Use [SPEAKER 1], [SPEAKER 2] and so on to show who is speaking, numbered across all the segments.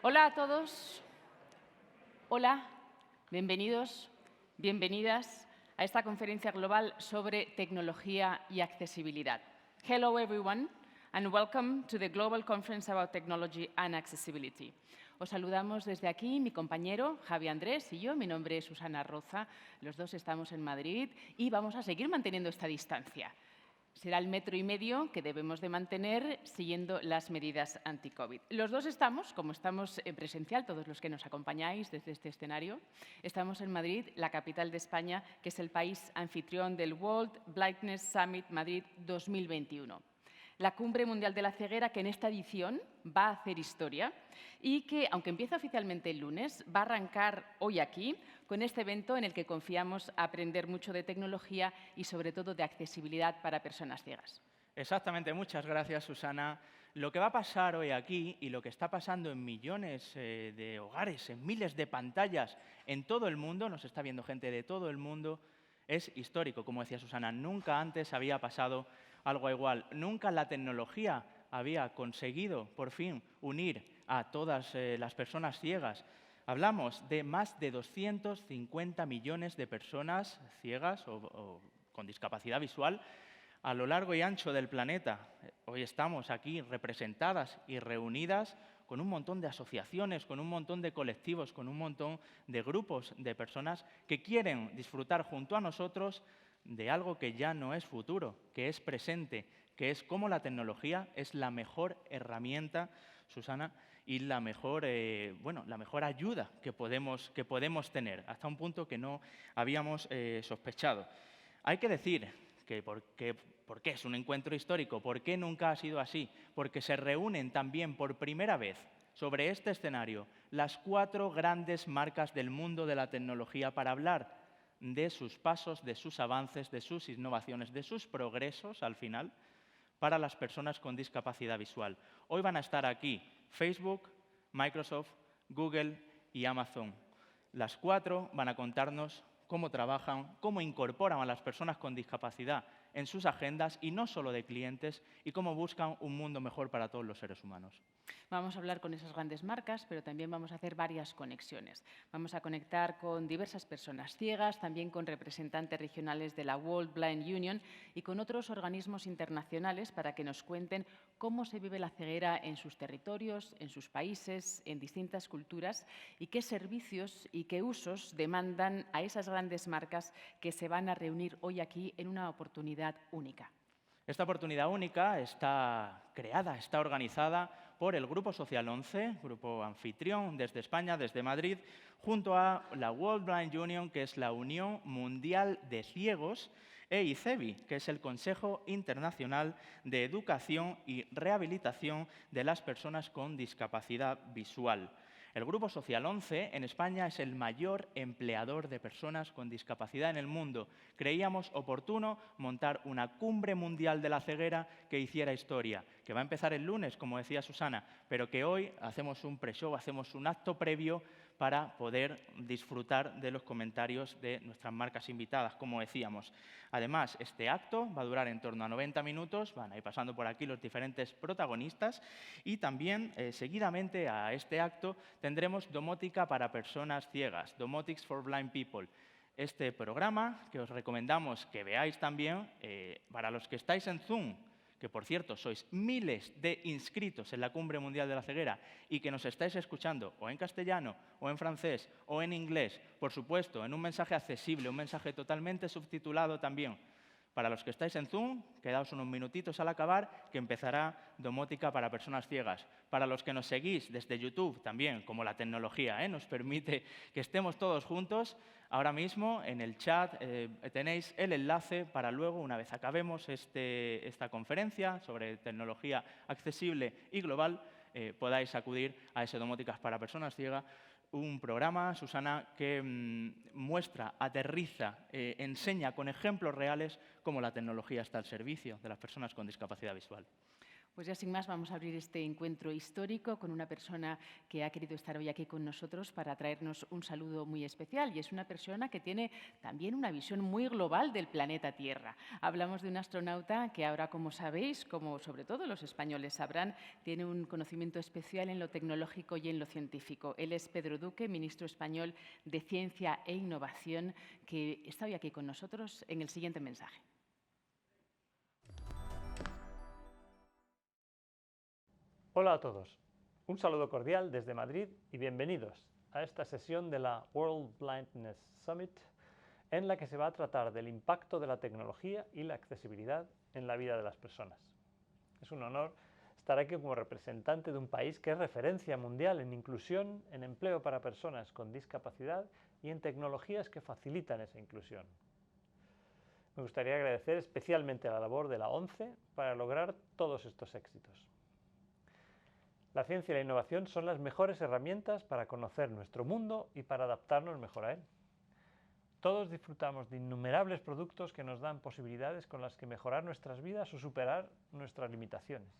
[SPEAKER 1] Hola a todos. Hola, bienvenidos, bienvenidas a esta conferencia global sobre tecnología y accesibilidad. Hello everyone and welcome to the Global Conference about Technology and Accessibility. Os saludamos desde aquí mi compañero Javi Andrés y yo. Mi nombre es Susana Roza. Los dos estamos en Madrid y vamos a seguir manteniendo esta distancia. Será el 1,5 metros que debemos de mantener siguiendo las medidas anti-COVID. Los dos estamos, como estamos en presencial, todos los que nos acompañáis desde este escenario, estamos en Madrid, la capital de España, que es el país anfitrión del World Blindness Summit Madrid 2021. La Cumbre Mundial de la Ceguera, que en esta edición va a hacer historia y que, aunque empieza oficialmente el lunes, va a arrancar hoy aquí con este evento en el que confiamos aprender mucho de tecnología y, sobre todo, de accesibilidad para personas ciegas.
[SPEAKER 2] Exactamente, muchas gracias, Susana. Lo que va a pasar hoy aquí y lo que está pasando en millones de hogares, en miles de pantallas en todo el mundo, nos está viendo gente de todo el mundo, es histórico, como decía Susana. Nunca antes había pasado algo igual. Nunca la tecnología había conseguido, por fin, unir a todas las personas ciegas. Hablamos de más de 250 millones de personas ciegas o con discapacidad visual a lo largo y ancho del planeta. Hoy estamos aquí representadas y reunidas con un montón de asociaciones, con un montón de colectivos, con un montón de grupos de personas que quieren disfrutar junto a nosotros de algo que ya no es futuro, que es presente, que es cómo la tecnología es la mejor herramienta, Susana, y la mejor ayuda que podemos tener, hasta un punto que no habíamos sospechado. Hay que decir que ¿por qué es un encuentro histórico? ¿Por qué nunca ha sido así? Porque se reúnen también por primera vez sobre este escenario las 4 grandes marcas del mundo de la tecnología para hablar de sus pasos, de sus avances, de sus innovaciones, de sus progresos, al final, para las personas con discapacidad visual. Hoy van a estar aquí Facebook, Microsoft, Google y Amazon. Las 4 van a contarnos cómo trabajan, cómo incorporan a las personas con discapacidad en sus agendas, y no solo de clientes, y cómo buscan un mundo mejor para todos los seres humanos.
[SPEAKER 1] Vamos a hablar con esas grandes marcas, pero también vamos a hacer varias conexiones. Vamos a conectar con diversas personas ciegas, también con representantes regionales de la World Blind Union y con otros organismos internacionales para que nos cuenten cómo se vive la ceguera en sus territorios, en sus países, en distintas culturas, y qué servicios y qué usos demandan a esas grandes marcas que se van a reunir hoy aquí en una oportunidad única.
[SPEAKER 2] Esta oportunidad única está creada, está organizada por el Grupo Social 11, grupo anfitrión desde España, desde Madrid, junto a la World Blind Union, que es la Unión Mundial de Ciegos, e ICEBI, que es el Consejo Internacional de Educación y Rehabilitación de las Personas con Discapacidad Visual. El Grupo Social 11 en España es el mayor empleador de personas con discapacidad en el mundo. Creíamos oportuno montar una cumbre mundial de la ceguera que hiciera historia, que va a empezar el lunes, como decía Susana, pero que hoy hacemos un pre-show, hacemos un acto previo para poder disfrutar de los comentarios de nuestras marcas invitadas, como decíamos. Además, este acto va a durar en torno a 90 minutos, van a ir pasando por aquí los diferentes protagonistas, y también, seguidamente a este acto, tendremos domótica para personas ciegas, Domotics for Blind People. Este programa, que os recomendamos que veáis también, para los que estáis en Zoom, que por cierto sois miles de inscritos en la Cumbre Mundial de la Ceguera y que nos estáis escuchando o en castellano, o en francés, o en inglés, por supuesto, en un mensaje accesible, un mensaje totalmente subtitulado también. Para los que estáis en Zoom, quedaos unos minutitos al acabar, que empezará domótica para personas ciegas. Para los que nos seguís desde YouTube también, como la tecnología nos permite que estemos todos juntos, ahora mismo en el chat tenéis el enlace para luego, una vez acabemos esta conferencia sobre tecnología accesible y global, podáis acudir a ese Domóticas para personas ciegas. Un programa, Susana, que muestra, aterriza, enseña con ejemplos reales cómo la tecnología está al servicio de las personas con discapacidad visual.
[SPEAKER 1] Pues ya sin más vamos a abrir este encuentro histórico con una persona que ha querido estar hoy aquí con nosotros para traernos un saludo muy especial, y es una persona que tiene también una visión muy global del planeta Tierra. Hablamos de un astronauta que ahora, como sabéis, como sobre todo los españoles sabrán, tiene un conocimiento especial en lo tecnológico y en lo científico. Él es Pedro Duque, ministro español de Ciencia e Innovación, que está hoy aquí con nosotros en el siguiente mensaje.
[SPEAKER 3] Hola a todos, un saludo cordial desde Madrid y bienvenidos a esta sesión de la World Blindness Summit, en la que se va a tratar del impacto de la tecnología y la accesibilidad en la vida de las personas. Es un honor estar aquí como representante de un país que es referencia mundial en inclusión, en empleo para personas con discapacidad y en tecnologías que facilitan esa inclusión. Me gustaría agradecer especialmente la labor de la ONCE para lograr todos estos éxitos. La ciencia y la innovación son las mejores herramientas para conocer nuestro mundo y para adaptarnos mejor a él. Todos disfrutamos de innumerables productos que nos dan posibilidades con las que mejorar nuestras vidas o superar nuestras limitaciones.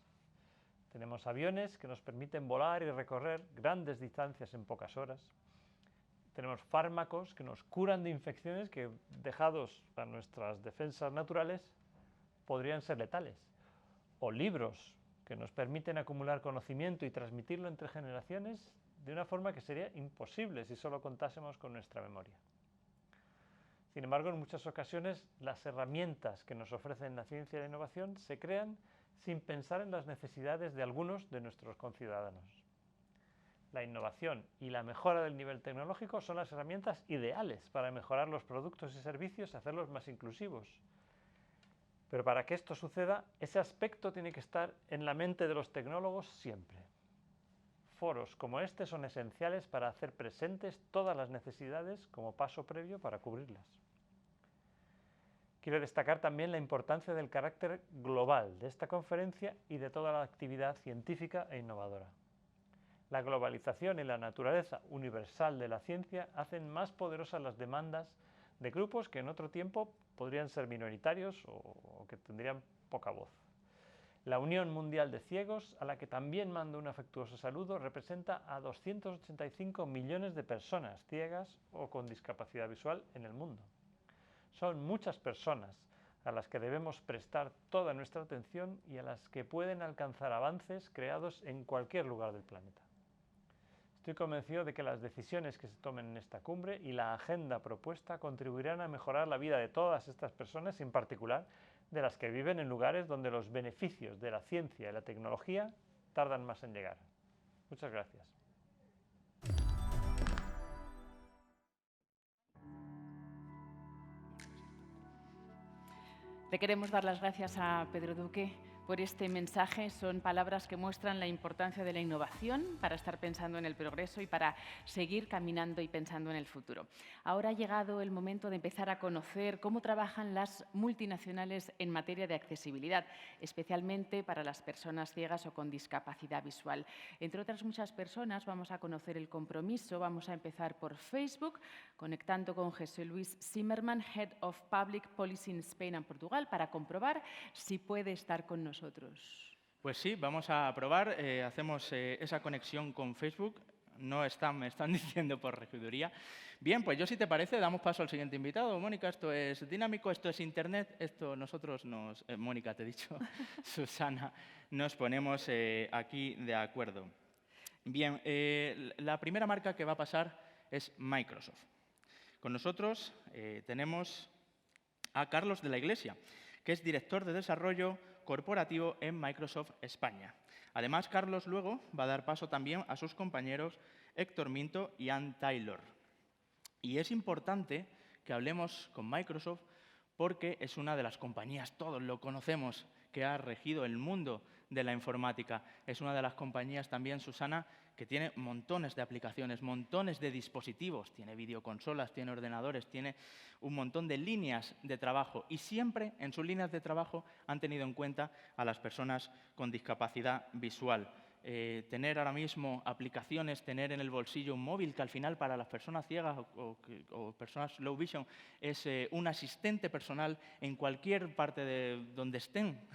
[SPEAKER 3] Tenemos aviones que nos permiten volar y recorrer grandes distancias en pocas horas. Tenemos fármacos que nos curan de infecciones que, dejados a nuestras defensas naturales, podrían ser letales. O libros que nos permiten acumular conocimiento y transmitirlo entre generaciones de una forma que sería imposible si solo contásemos con nuestra memoria. Sin embargo, en muchas ocasiones las herramientas que nos ofrecen la ciencia y la innovación se crean sin pensar en las necesidades de algunos de nuestros conciudadanos. La innovación y la mejora del nivel tecnológico son las herramientas ideales para mejorar los productos y servicios y hacerlos más inclusivos. Pero para que esto suceda, ese aspecto tiene que estar en la mente de los tecnólogos siempre. Foros como este son esenciales para hacer presentes todas las necesidades como paso previo para cubrirlas. Quiero destacar también la importancia del carácter global de esta conferencia y de toda la actividad científica e innovadora. La globalización y la naturaleza universal de la ciencia hacen más poderosas las demandas de grupos que en otro tiempo podrían ser minoritarios o que tendrían poca voz. La Unión Mundial de Ciegos, a la que también mando un afectuoso saludo, representa a 285 millones de personas ciegas o con discapacidad visual en el mundo. Son muchas personas a las que debemos prestar toda nuestra atención y a las que pueden alcanzar avances creados en cualquier lugar del planeta. Estoy convencido de que las decisiones que se tomen en esta cumbre y la agenda propuesta contribuirán a mejorar la vida de todas estas personas, en particular de las que viven en lugares donde los beneficios de la ciencia y la tecnología tardan más en llegar. Muchas gracias.
[SPEAKER 1] Le queremos dar las gracias a Pedro Duque por este mensaje. Son palabras que muestran la importancia de la innovación para estar pensando en el progreso y para seguir caminando y pensando en el futuro. Ahora ha llegado el momento de empezar a conocer cómo trabajan las multinacionales en materia de accesibilidad, especialmente para las personas ciegas o con discapacidad visual. Entre otras muchas personas vamos a conocer el compromiso. Vamos a empezar por Facebook, conectando con José Luis Zimmerman, Head of Public Policy in Spain and Portugal, para comprobar si puede estar con nosotros.
[SPEAKER 2] Pues sí, vamos a probar. Hacemos esa conexión con Facebook. Me están diciendo por regiduría. Bien, pues yo, si te parece, damos paso al siguiente invitado. Mónica, esto es dinámico, esto es Internet, Mónica, te he dicho, Susana, nos ponemos aquí de acuerdo. Bien, la primera marca que va a pasar es Microsoft. Con nosotros tenemos a Carlos de la Iglesia, que es director de desarrollo corporativo en Microsoft España. Además, Carlos luego va a dar paso también a sus compañeros Héctor Minto y Ann Taylor. Y es importante que hablemos con Microsoft porque es una de las compañías, todos lo conocemos, que ha regido el mundo de la informática. Es una de las compañías también, Susana, que tiene montones de aplicaciones, montones de dispositivos, tiene videoconsolas, tiene ordenadores, tiene un montón de líneas de trabajo y siempre en sus líneas de trabajo han tenido en cuenta a las personas con discapacidad visual. tener ahora mismo aplicaciones, tener en el bolsillo un móvil que al final para las personas ciegas o personas low vision es un asistente personal en cualquier parte de donde estén,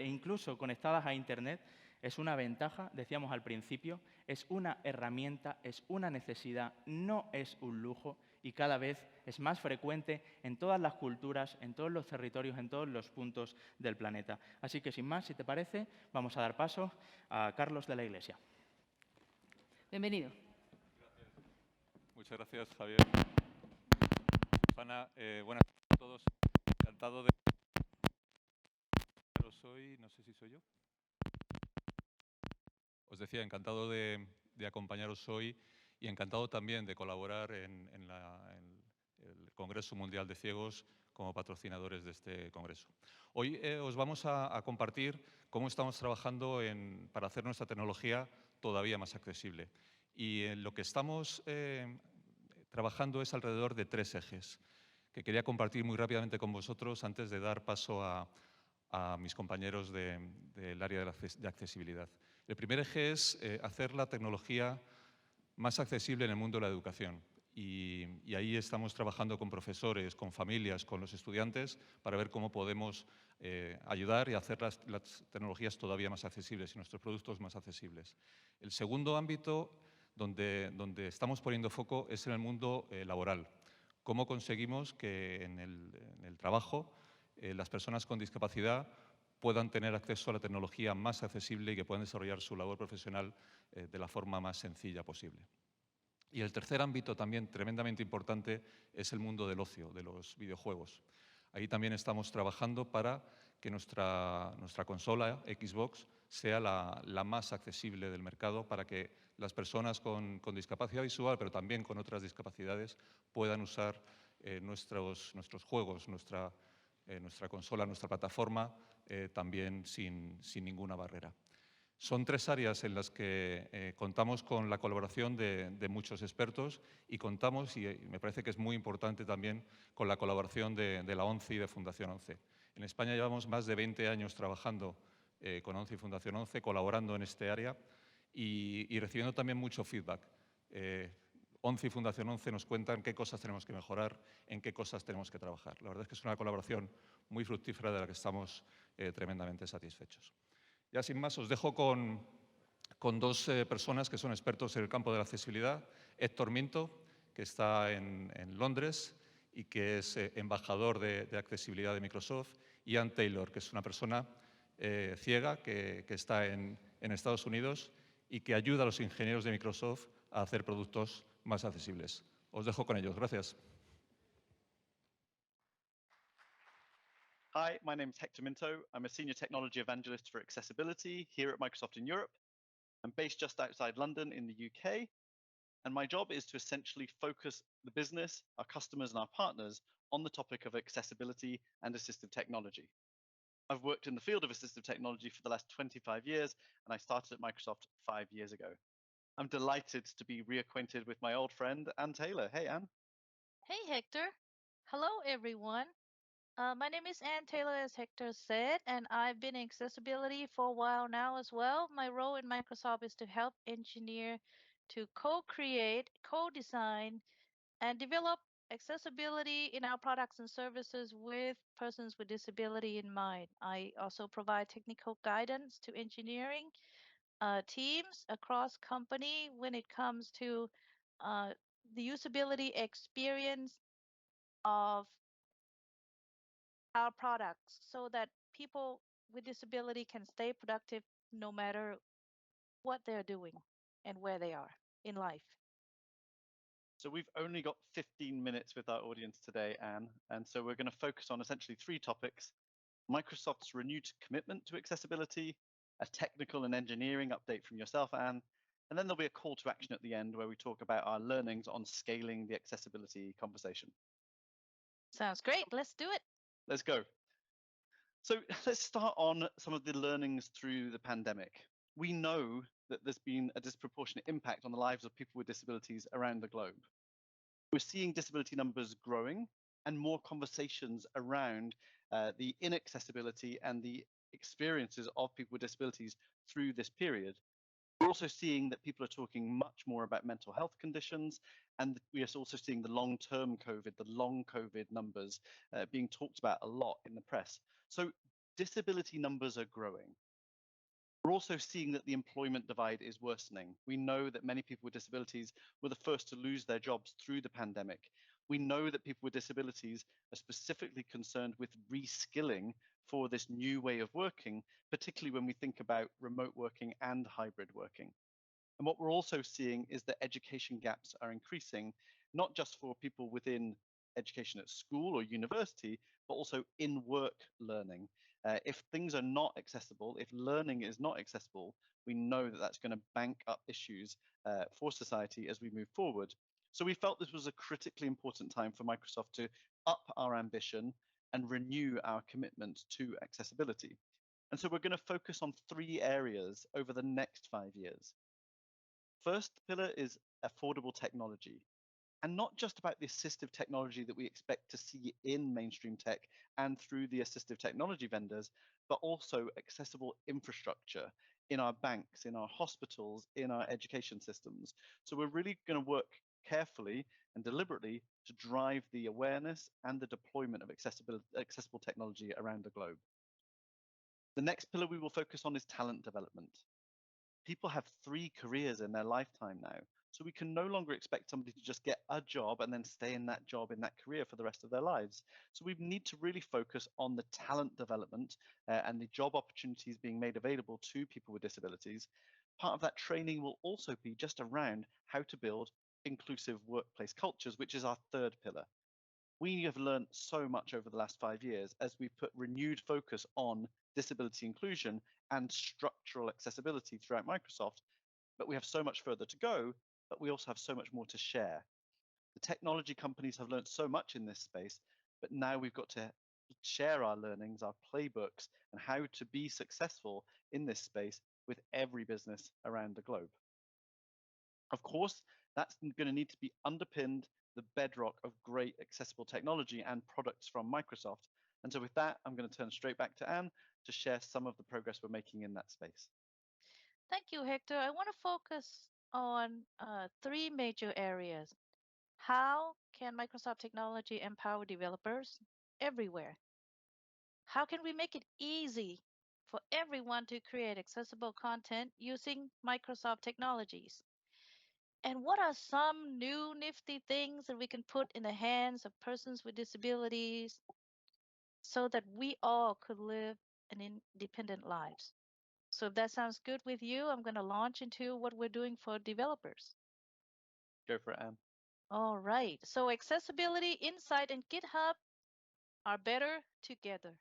[SPEAKER 2] incluso conectadas a Internet, es una ventaja, decíamos al principio, es una herramienta, es una necesidad, no es un lujo y cada vez es más frecuente en todas las culturas, en todos los territorios, en todos los puntos del planeta. Así que, sin más, si te parece, vamos a dar paso a Carlos de la Iglesia.
[SPEAKER 1] Bienvenido.
[SPEAKER 4] Gracias. Muchas gracias, Javier. Ana, buenas tardes a todos. Encantado de acompañaros hoy. No sé si soy yo. Os decía, encantado de acompañaros hoy y encantado también de colaborar en el Congreso Mundial de Ciegos como patrocinadores de este congreso. Hoy os vamos a compartir cómo estamos trabajando para hacer nuestra tecnología todavía más accesible. Y lo que estamos trabajando es alrededor de 3 ejes que quería compartir muy rápidamente con vosotros antes de dar paso a mis compañeros del área de accesibilidad. El primer eje es hacer la tecnología más accesible en el mundo de la educación. Y ahí estamos trabajando con profesores, con familias, con los estudiantes, para ver cómo podemos ayudar y hacer las tecnologías todavía más accesibles y nuestros productos más accesibles. El segundo ámbito donde estamos poniendo foco es en el mundo laboral. Cómo conseguimos que en el trabajo las personas con discapacidad puedan tener acceso a la tecnología más accesible y que puedan desarrollar su labor profesional de la forma más sencilla posible. Y el tercer ámbito también tremendamente importante es el mundo del ocio, de los videojuegos. Ahí también estamos trabajando para que nuestra consola Xbox sea la más accesible del mercado para que las personas con discapacidad visual, pero también con otras discapacidades, puedan usar nuestros juegos, nuestra consola, nuestra plataforma, también sin ninguna barrera. Son 3 áreas en las que contamos con la colaboración de muchos expertos y contamos, y me parece que es muy importante también, con la colaboración de la ONCE y de Fundación ONCE. En España llevamos más de 20 años trabajando con ONCE y Fundación ONCE, colaborando en este área y recibiendo también mucho feedback. ONCE y Fundación ONCE nos cuentan qué cosas tenemos que mejorar, en qué cosas tenemos que trabajar. La verdad es que es una colaboración muy fructífera de la que estamos tremendamente satisfechos. Ya sin más, os dejo con 2 personas que son expertos en el campo de la accesibilidad. Héctor Minto, que está en Londres y que es embajador de accesibilidad de Microsoft, y Ann Taylor, que es una persona ciega que está en Estados Unidos y que ayuda a los ingenieros de Microsoft a hacer productos más accesibles. Os dejo con ellos. Gracias.
[SPEAKER 5] Hi, my name is Hector Minto. I'm a Senior Technology Evangelist for Accessibility here at Microsoft in Europe. I'm based just outside London in the UK, and my job is to essentially focus the business, our customers and our partners on the topic of accessibility and assistive technology. I've worked in the field of assistive technology for the last 25 years, and I started at Microsoft 5 years ago. I'm delighted to be reacquainted with my old friend, Ann Taylor. Hey, Ann.
[SPEAKER 6] Hey, Hector. Hello, everyone. My name is Ann Taylor, as Hector said, and I've been in accessibility for a while now as well. My role in Microsoft is to help engineer to co-create, co-design, and develop accessibility in our products and services with persons with disability in mind. I also provide technical guidance to engineering teams across company when it comes to the usability experience of our products so that people with disability can stay productive no matter what they're doing and where they are in life.
[SPEAKER 5] So we've only got 15 minutes with our audience today, Anne, and so we're going to focus on essentially 3 topics: Microsoft's renewed commitment to accessibility, a technical and engineering update from yourself, Anne, and then there'll be a call to action at the end where we talk about our learnings on scaling the accessibility conversation.
[SPEAKER 6] Sounds great. Let's do it.
[SPEAKER 5] Let's go. So let's start on some of the learnings through the pandemic. We know that there's been a disproportionate impact on the lives of people with disabilities around the globe. We're seeing disability numbers growing and more conversations around the inaccessibility and the experiences of people with disabilities through this period. also seeing that people are talking much more about mental health conditions, and we are also seeing the long-term COVID, the long COVID numbers being talked about a lot in the press. So disability numbers are growing. We're also seeing that the employment divide is worsening. We know that many people with disabilities were the first to lose their jobs through the pandemic. We know that people with disabilities are specifically concerned with reskilling for this new way of working, particularly when we think about remote working and hybrid working. And what we're also seeing is that education gaps are increasing, not just for people within education at school or university, but also in work learning. If things are not accessible, if learning is not accessible, we know that that's going to bank up issues for society as we move forward. So we felt this was a critically important time for Microsoft to up our ambition and renew our commitment to accessibility. And so we're going to focus on 3 areas over the next 5 years. First pillar is affordable technology, and not just about the assistive technology that we expect to see in mainstream tech and through the assistive technology vendors, but also accessible infrastructure in our banks, in our hospitals, in our education systems. So we're really going to work carefully and deliberately to drive the awareness and the deployment of accessible technology around the globe. The next pillar we will focus on is talent development. People have 3 careers in their lifetime now. So we can no longer expect somebody to just get a job and then stay in that job, in that career for the rest of their lives. So we need to really focus on the talent development and the job opportunities being made available to people with disabilities. Part of that training will also be just around how to build inclusive workplace cultures, which is our 3rd pillar. We have learned so much over the last 5 years as we put renewed focus on disability inclusion and structural accessibility throughout Microsoft, but we have so much further to go, but we also have so much more to share. The technology companies have learned so much in this space, but now we've got to share our learnings, our playbooks, and how to be successful in this space with every business around the globe. Of course, that's going to need to be underpinned the bedrock of great accessible technology and products from Microsoft. And so with that, I'm going to turn straight back to Anne to share some of the progress we're making in that space.
[SPEAKER 6] Thank you, Hector. I want to focus on 3 major areas. How can Microsoft technology empower developers everywhere? How can we make it easy for everyone to create accessible content using Microsoft technologies? And what are some new nifty things that we can put in the hands of persons with disabilities so that we all could live an independent lives? So if that sounds good with you, I'm going to launch into what we're doing for developers.
[SPEAKER 5] Go for it, Anne.
[SPEAKER 6] All right. So accessibility, Insight, and GitHub are better together.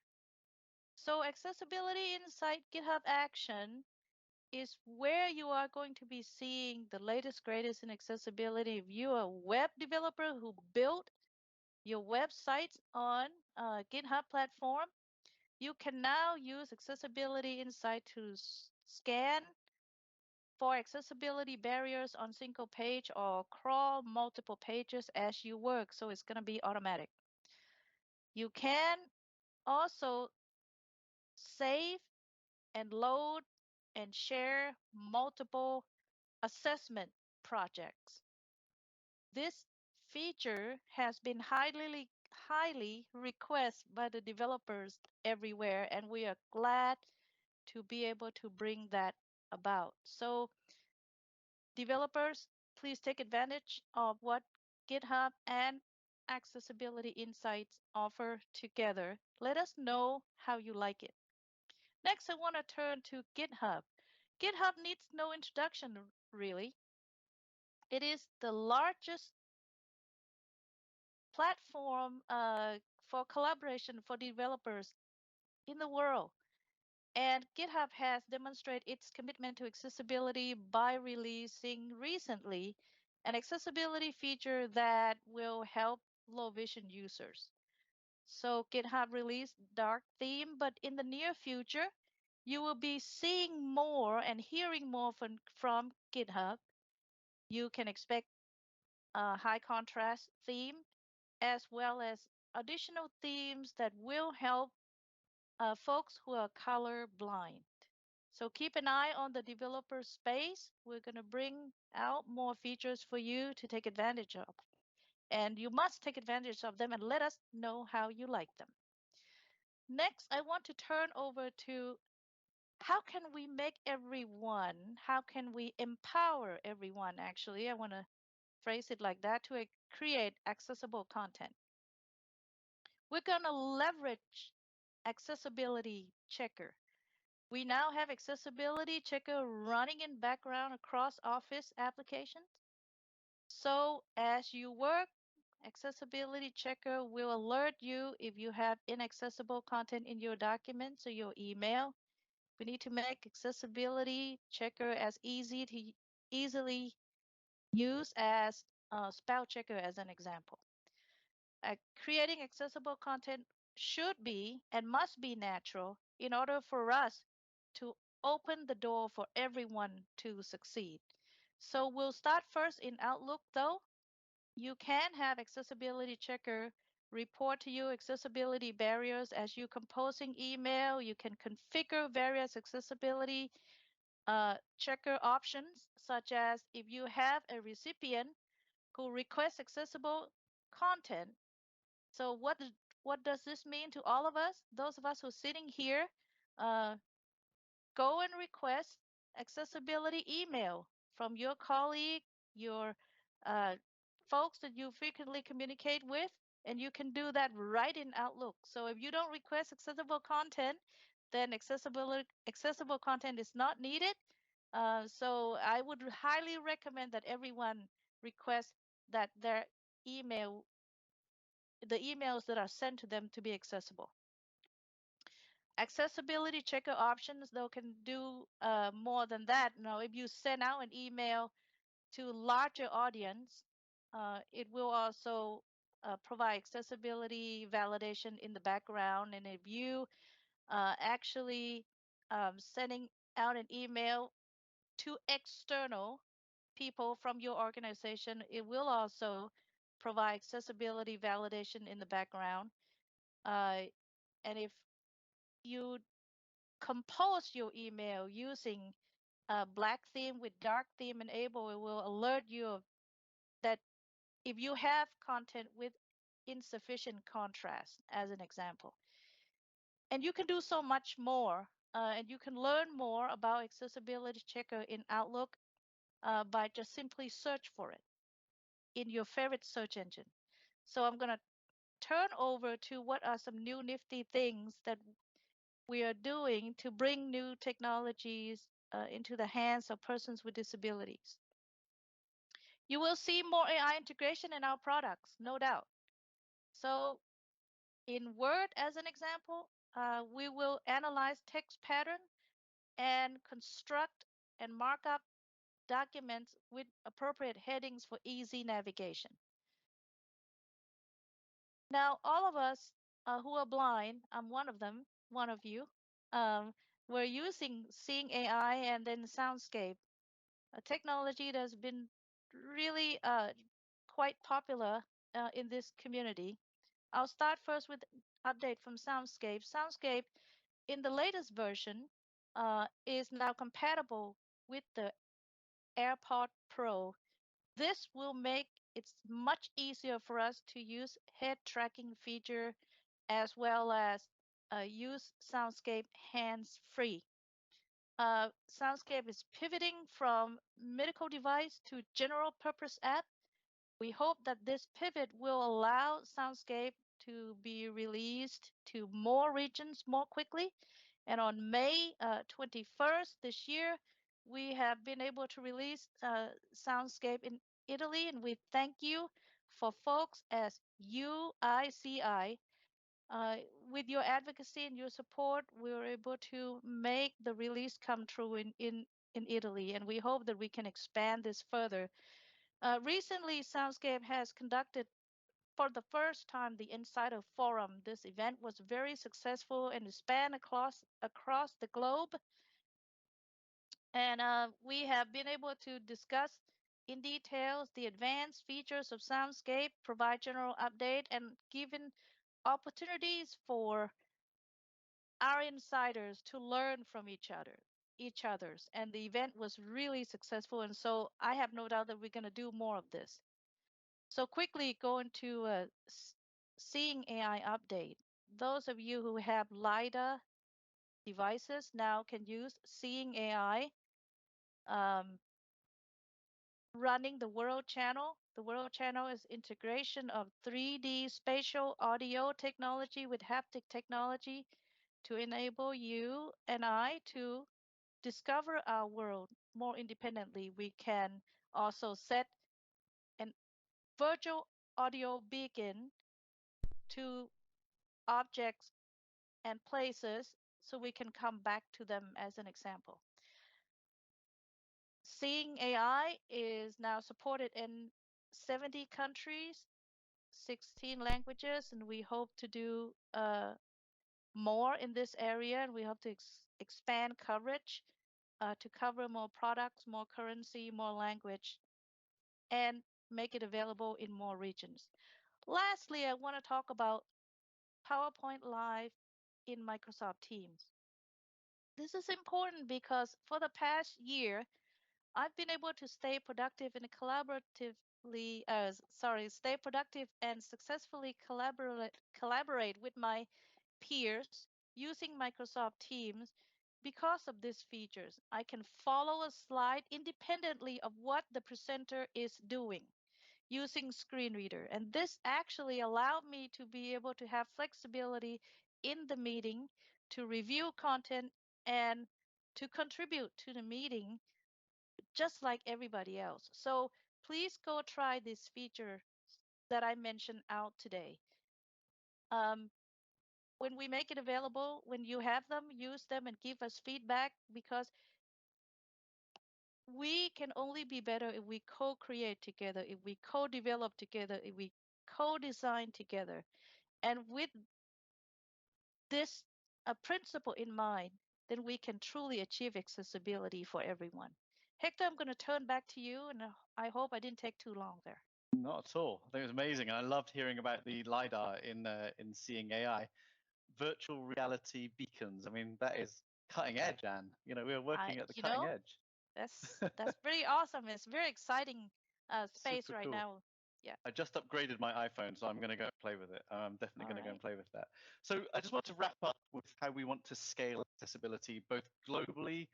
[SPEAKER 6] So accessibility, Insight, GitHub Action is where you are going to be seeing the latest, greatest in accessibility. If you're a web developer who built your websites on GitHub platform, you can now use Accessibility Insight to scan for accessibility barriers on single page or crawl multiple pages as you work. So it's going to be automatic. You can also save and load and share multiple assessment projects. This feature has been highly requested by the developers everywhere, and we are glad to be able to bring that about. So developers, please take advantage of what GitHub and Accessibility Insights offer together. Let us know how you like it. Next, I want to turn to GitHub. GitHub needs no introduction, really. It is the largest platform for collaboration for developers in the world. And GitHub has demonstrated its commitment to accessibility by releasing recently an accessibility feature that will help low vision users. So GitHub released dark theme, but in the near future, you will be seeing more and hearing more from GitHub. You can expect a high contrast theme as well as additional themes that will help folks who are color blind. So keep an eye on the developer space. We're going to bring out more features for you to take advantage of. And you must take advantage of them and let us know how you like them. Next, I want to turn over to how can we make everyone, how can we empower everyone, actually, I want to phrase it like that, to create accessible content. We're going to leverage Accessibility Checker. We now have Accessibility Checker running in background across Office applications. So as you work, Accessibility Checker will alert you if you have inaccessible content in your documents or your email. We need to make Accessibility Checker as easily use as Spell Checker as an example. Creating accessible content should be and must be natural in order for us to open the door for everyone to succeed. So we'll start first in Outlook though. You can have Accessibility Checker report to you accessibility barriers as you composing email. You can configure various accessibility checker options, such as if you have a recipient who requests accessible content. So what does this mean to all of us? Those of us who are sitting here, uh, go and request accessibility email from your colleague, your uh, folks that you frequently communicate with, and you can do that right in Outlook. So if you don't request accessible content, then accessible content is not needed. So I would highly recommend that everyone request that their email, the emails that are sent to them, to be accessible. Accessibility checker options, though, can do more than that. Now, if you send out an email to a larger audience, it will also provide accessibility validation in the background. And if you actually sending out an email to external people from your organization, it will also provide accessibility validation in the background. And if you compose your email using a black theme with dark theme enabled, it will alert you that if you have content with insufficient contrast, as an example. And you can do so much more. And you can learn more about Accessibility Checker in Outlook by just simply search for it in your favorite search engine. So I'm going to turn over to what are some new nifty things that we are doing to bring new technologies into the hands of persons with disabilities. You will see more AI integration in our products, no doubt. So in Word, as an example, we will analyze text pattern and construct and mark up documents with appropriate headings for easy navigation. Now, all of us who are blind, I'm one of them, one of you, we're using Seeing AI and then Soundscape, a technology that's been really quite popular in this community. I'll start first with an update from Soundscape. Soundscape, in the latest version, is now compatible with the AirPod Pro. This will make it much easier for us to use head tracking feature as well as use Soundscape hands-free. Soundscape is pivoting from medical device to general purpose app. We hope that this pivot will allow Soundscape to be released to more regions more quickly. And on May 21st this year, we have been able to release Soundscape in Italy, and we thank you for folks as UICI. With your advocacy and your support, we were able to make the release come true in Italy, and we hope that we can expand this further. Recently, Soundscape has conducted for the first time the Insider Forum. This event was very successful and spanned across the globe. And we have been able to discuss in details the advanced features of Soundscape, provide general update, and given opportunities for our insiders to learn from each other. each other's. And the event was really successful. And so I have no doubt that we're going to do more of this. So quickly go into Seeing AI update. Those of you who have LiDAR devices now can use Seeing AI. Running the World Channel. The World Channel is integration of 3D spatial audio technology with haptic technology to enable you and I to discover our world more independently. We can also set an virtual audio beacon to objects and places so we can come back to them as an example. Seeing AI is now supported in 70 countries, 16 languages, and we hope to do more in this area. And we hope to expand coverage to cover more products, more currency, more language, and make it available in more regions. Lastly, I want to talk about PowerPoint Live in Microsoft Teams. This is important because for the past year, I've been able to stay productive and stay productive and successfully collaborate with my peers using Microsoft Teams because of these features. I can follow a slide independently of what the presenter is doing using screen reader. And this actually allowed me to be able to have flexibility in the meeting, to review content, and to contribute to the meeting just like everybody else. So please go try this feature that I mentioned out today. When we make it available, when you have them, use them and give us feedback, because we can only be better if we co-create together, if we co-develop together, if we co-design together. And with this principle in mind, then we can truly achieve accessibility for everyone. Hector, I'm going to turn back to you, and I hope I didn't take too long there.
[SPEAKER 5] Not at all. I think it was amazing, and I loved hearing about the LiDAR in Seeing AI. Virtual reality beacons. I mean, that is cutting edge, Anne. You know, we're working at the cutting edge.
[SPEAKER 6] That's pretty awesome. It's very exciting space
[SPEAKER 5] Super
[SPEAKER 6] right
[SPEAKER 5] cool.
[SPEAKER 6] now. Yeah.
[SPEAKER 5] I just upgraded my iPhone, so I'm going to go play with it. I'm definitely going to go and play with that. So I just want to wrap up with how we want to scale accessibility both globally,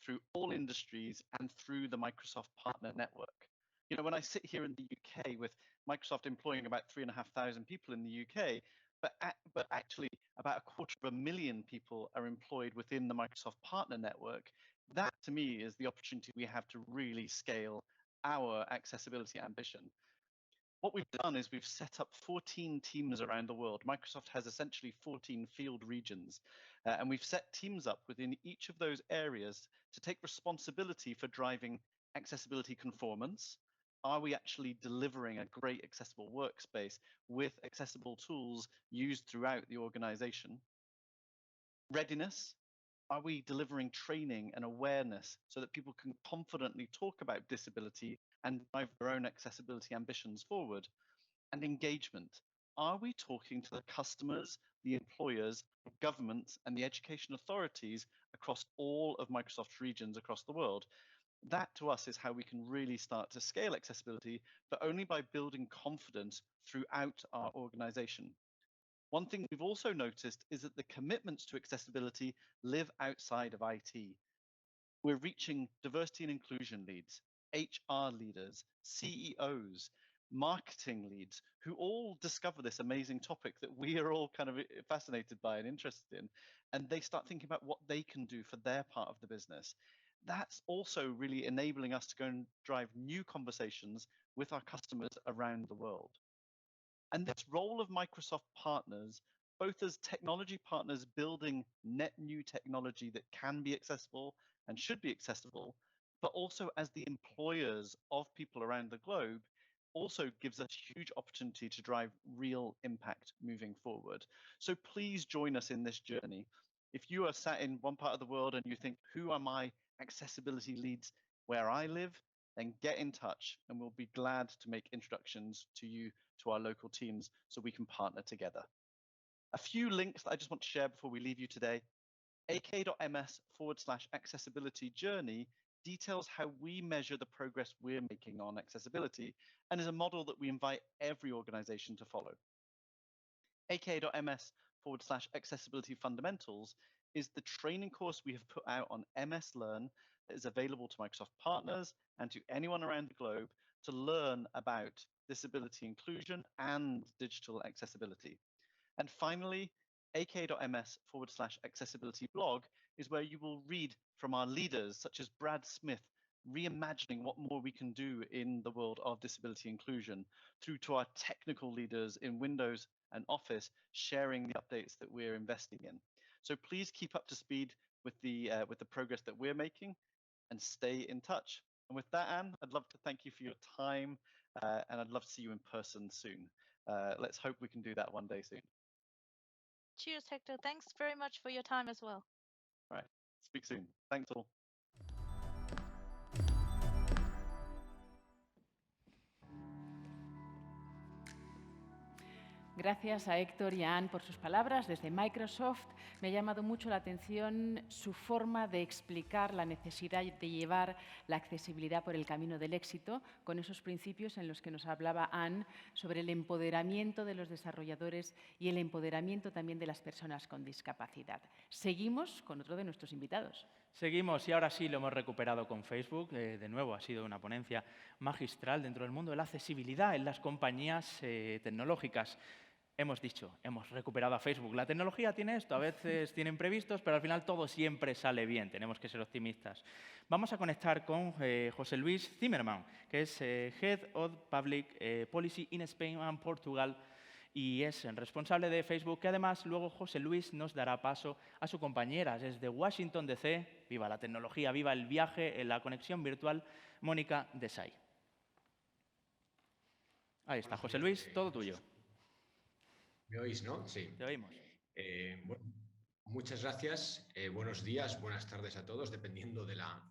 [SPEAKER 5] through all industries, and through the Microsoft Partner Network. You know, when I sit here in the UK with Microsoft employing about 3,500 people in the UK, but actually about 250,000 people are employed within the Microsoft Partner Network, that to me is the opportunity we have to really scale our accessibility ambition. What we've done is we've set up 14 teams around the world. Microsoft has essentially 14 field regions, and we've set teams up within each of those areas to take responsibility for driving accessibility conformance. Are we actually delivering a great accessible workspace with accessible tools used throughout the organization? Readiness. Are we delivering training and awareness so that people can confidently talk about disability and drive their own accessibility ambitions forward? And engagement. Are we talking to the customers, the employers, the governments, and the education authorities across all of Microsoft's regions across the world? That to us is how we can really start to scale accessibility, but only by building confidence throughout our organization. One thing we've also noticed is that the commitments to accessibility live outside of IT. We're reaching diversity and inclusion leads, HR leaders, CEOs, marketing leads, who all discover this amazing topic that we are all kind of fascinated by and interested in, and they start thinking about what they can do for their part of the business. That's also really enabling us to go and drive new conversations with our customers around the world. And this role of Microsoft partners, both as technology partners building net new technology that can be accessible and should be accessible, but also as the employers of people around the globe, also gives us huge opportunity to drive real impact moving forward. So please join us in this journey. If you are sat in one part of the world and you think, who are my accessibility leads where I live, then get in touch and we'll be glad to make introductions to you, to our local teams, so we can partner together. A few links that I just want to share before we leave you today. aka.ms/accessibility journey details how we measure the progress we're making on accessibility and is a model that we invite every organization to follow. aka.ms/accessibility fundamentals is the training course we have put out on MS Learn that is available to Microsoft partners and to anyone around the globe to learn about disability inclusion and digital accessibility. And finally, aka.ms/accessibility blog is where you will read from our leaders, such as Brad Smith, reimagining what more we can do in the world of disability inclusion, through to our technical leaders in Windows and Office sharing the updates that we're investing in. So please keep up to speed with the progress that we're making and stay in touch. And with that, Anne, I'd love to thank you for your time and I'd love to see you in person soon. Let's hope we can do that one day soon.
[SPEAKER 6] Cheers, Hector. Thanks very much for your time as well.
[SPEAKER 5] All right. Speak soon. Thanks all.
[SPEAKER 1] Gracias a Héctor y a Anne por sus palabras. Desde Microsoft me ha llamado mucho la atención su forma de explicar la necesidad de llevar la accesibilidad por el camino del éxito, con esos principios en los que nos hablaba Anne sobre el empoderamiento de los desarrolladores y el empoderamiento también de las personas con discapacidad. Seguimos con otro de nuestros invitados.
[SPEAKER 2] Seguimos y ahora sí lo hemos recuperado con Facebook. De nuevo, ha sido una ponencia magistral dentro del mundo de la accesibilidad en las compañías tecnológicas. Hemos dicho, hemos recuperado a Facebook. La tecnología tiene esto, a veces tiene imprevistos, pero al final todo siempre sale bien. Tenemos que ser optimistas. Vamos a conectar con José Luis Zimmerman, que es Head of Public Policy in Spain and Portugal, y es el responsable de Facebook, que además luego José Luis nos dará paso a su compañera desde Washington DC. Viva la tecnología, viva el viaje, la conexión virtual, Mónica Desai. Ahí está, José Luis, todo tuyo.
[SPEAKER 7] ¿Me oís, no? Sí.
[SPEAKER 2] Te oímos.
[SPEAKER 7] Bueno, muchas gracias. Buenos días, buenas tardes a todos, dependiendo de la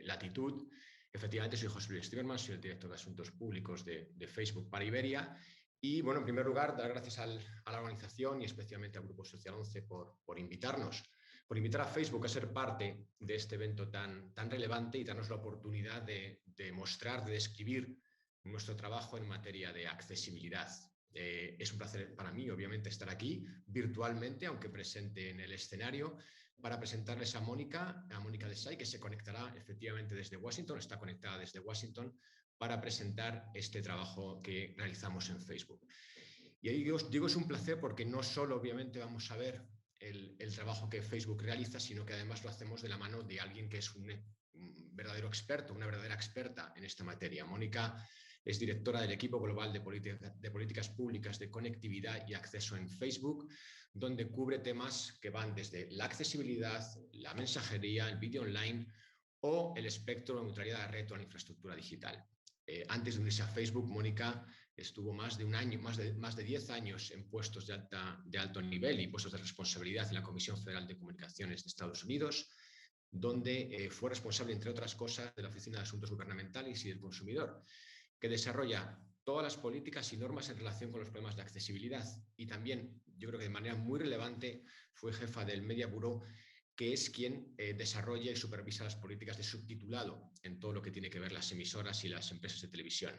[SPEAKER 7] latitud. Efectivamente, soy José Luis Zimmerman, soy el director de Asuntos Públicos de Facebook para Iberia. Y, bueno, en primer lugar, dar gracias a la organización y especialmente al Grupo Social 11 por invitarnos, por invitar a Facebook a ser parte de este evento tan relevante y darnos la oportunidad de mostrar, de describir nuestro trabajo en materia de accesibilidad. Es un placer para mí, obviamente, estar aquí virtualmente, aunque presente en el escenario, para presentarles a Mónica Desai, que se conectará efectivamente desde Washington, está conectada desde Washington, para presentar este trabajo que realizamos en Facebook. Y ahí os digo, es un placer porque no solo, obviamente, vamos a ver el trabajo que Facebook realiza, sino que además lo hacemos de la mano de alguien que es un verdadero experto, una verdadera experta en esta materia. Mónica es directora del equipo global de políticas públicas de conectividad y acceso en Facebook, donde cubre temas que van desde la accesibilidad, la mensajería, el vídeo online o el espectro de neutralidad de red o la infraestructura digital. Antes de unirse a Facebook, Mónica estuvo más de 10 años en puestos de alto nivel y puestos de responsabilidad en la Comisión Federal de Comunicaciones de Estados Unidos, donde fue responsable, entre otras cosas, de la Oficina de Asuntos Gubernamentales y del Consumidor, que desarrolla todas las políticas y normas en relación con los problemas de accesibilidad. Y también, yo creo que de manera muy relevante, fue jefa del Media Bureau, que es quien desarrolla y supervisa las políticas de subtitulado en todo lo que tiene que ver las emisoras y las empresas de televisión.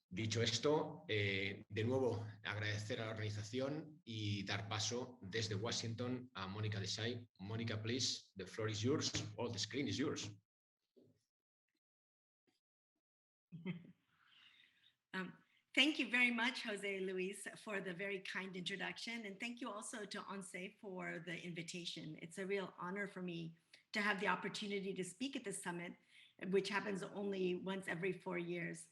[SPEAKER 7] Dicho esto, de nuevo agradecer a la organización y dar paso desde Washington a Mónica Desai. Mónica, please, the floor is yours, or the screen is yours.
[SPEAKER 8] Thank you very much, Jose Luis, for the very kind introduction. And thank you also to ONCE for the invitation. It's a real honor for me to have the opportunity to speak at this summit, which happens only once every 4 years.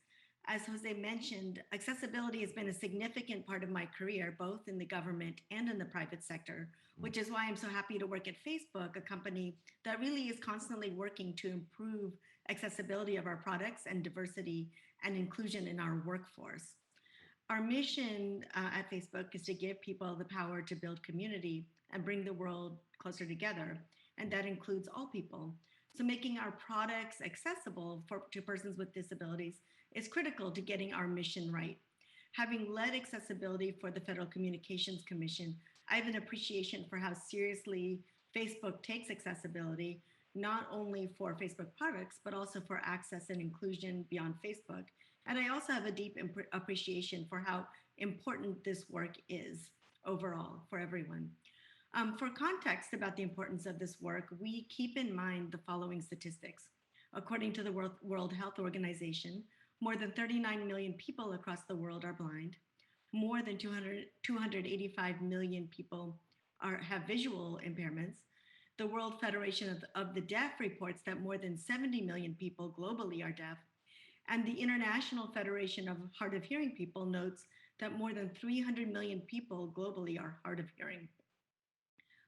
[SPEAKER 8] As Jose mentioned, accessibility has been a significant part of my career, both in the government and in the private sector, which is why I'm so happy to work at Facebook, a company that really is constantly working to improve accessibility of our products and diversity and inclusion in our workforce. Our mission at Facebook is to give people the power to build community and bring the world closer together, and that includes all people. So making our products accessible to persons with disabilities is critical to getting our mission right. Having led accessibility for the Federal Communications Commission, I have an appreciation for how seriously Facebook takes accessibility, not only for Facebook products, but also for access and inclusion beyond Facebook. And I also have a deep appreciation for how important this work is overall for everyone. For context about the importance of this work, we keep in mind the following statistics. According to the World Health Organization, more than 39 million people across the world are blind. More than 285 million people have visual impairments. The World Federation of the Deaf reports that more than 70 million people globally are deaf. And the International Federation of Hard of Hearing People notes that more than 300 million people globally are hard of hearing.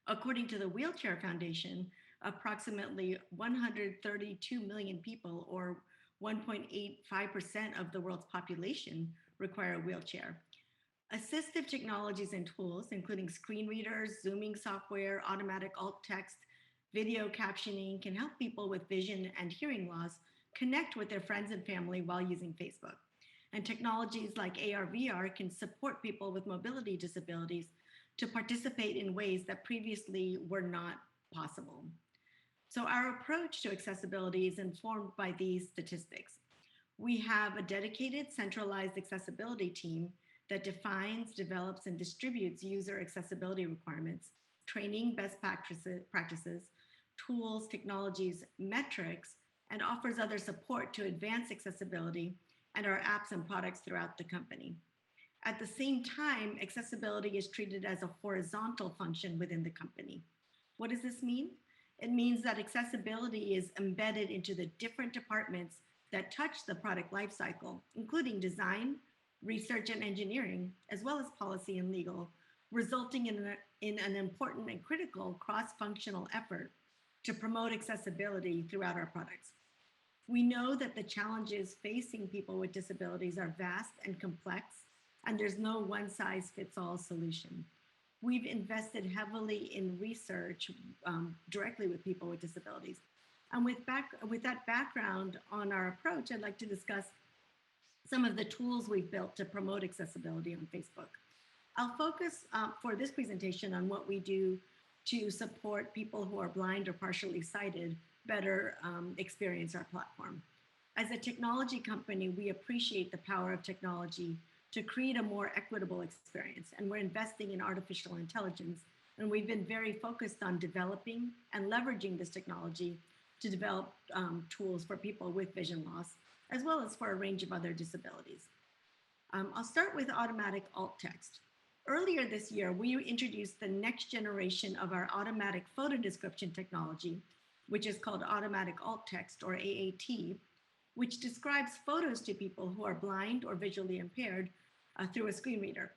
[SPEAKER 8] According to the Wheelchair Foundation, approximately 132 million people, or 1.85% of the world's population, require a wheelchair. Assistive technologies and tools, including screen readers, zooming software, automatic alt text, video captioning, can help people with vision and hearing loss connect with their friends and family while using Facebook. And technologies like AR/VR can support people with mobility disabilities to participate in ways that previously were not possible. So our approach to accessibility is informed by these statistics. We have a dedicated centralized accessibility team that defines, develops, and distributes user accessibility requirements, training best practices, tools, technologies, metrics, and offers other support to advance accessibility and our apps and products throughout the company. At the same time, accessibility is treated as a horizontal function within the company. What does this mean? It means that accessibility is embedded into the different departments that touch the product lifecycle, including design, research and engineering, as well as policy and legal, resulting in an important and critical cross-functional effort to promote accessibility throughout our products. We know that the challenges facing people with disabilities are vast and complex, and there's no one-size-fits-all solution. We've invested heavily in research directly with people with disabilities. And with that background on our approach, I'd like to discuss some of the tools we've built to promote accessibility on Facebook. I'll focus for this presentation on what we do to support people who are blind or partially sighted better experience our platform. As a technology company, we appreciate the power of technology to create a more equitable experience, and we're investing in artificial intelligence, and we've been very focused on developing and leveraging this technology to develop tools for people with vision loss, as well as for a range of other disabilities. I'll start with automatic alt text. Earlier this year, we introduced the next generation of our automatic photo description technology, which is called automatic alt text, or AAT, which describes photos to people who are blind or visually impaired through a screen reader.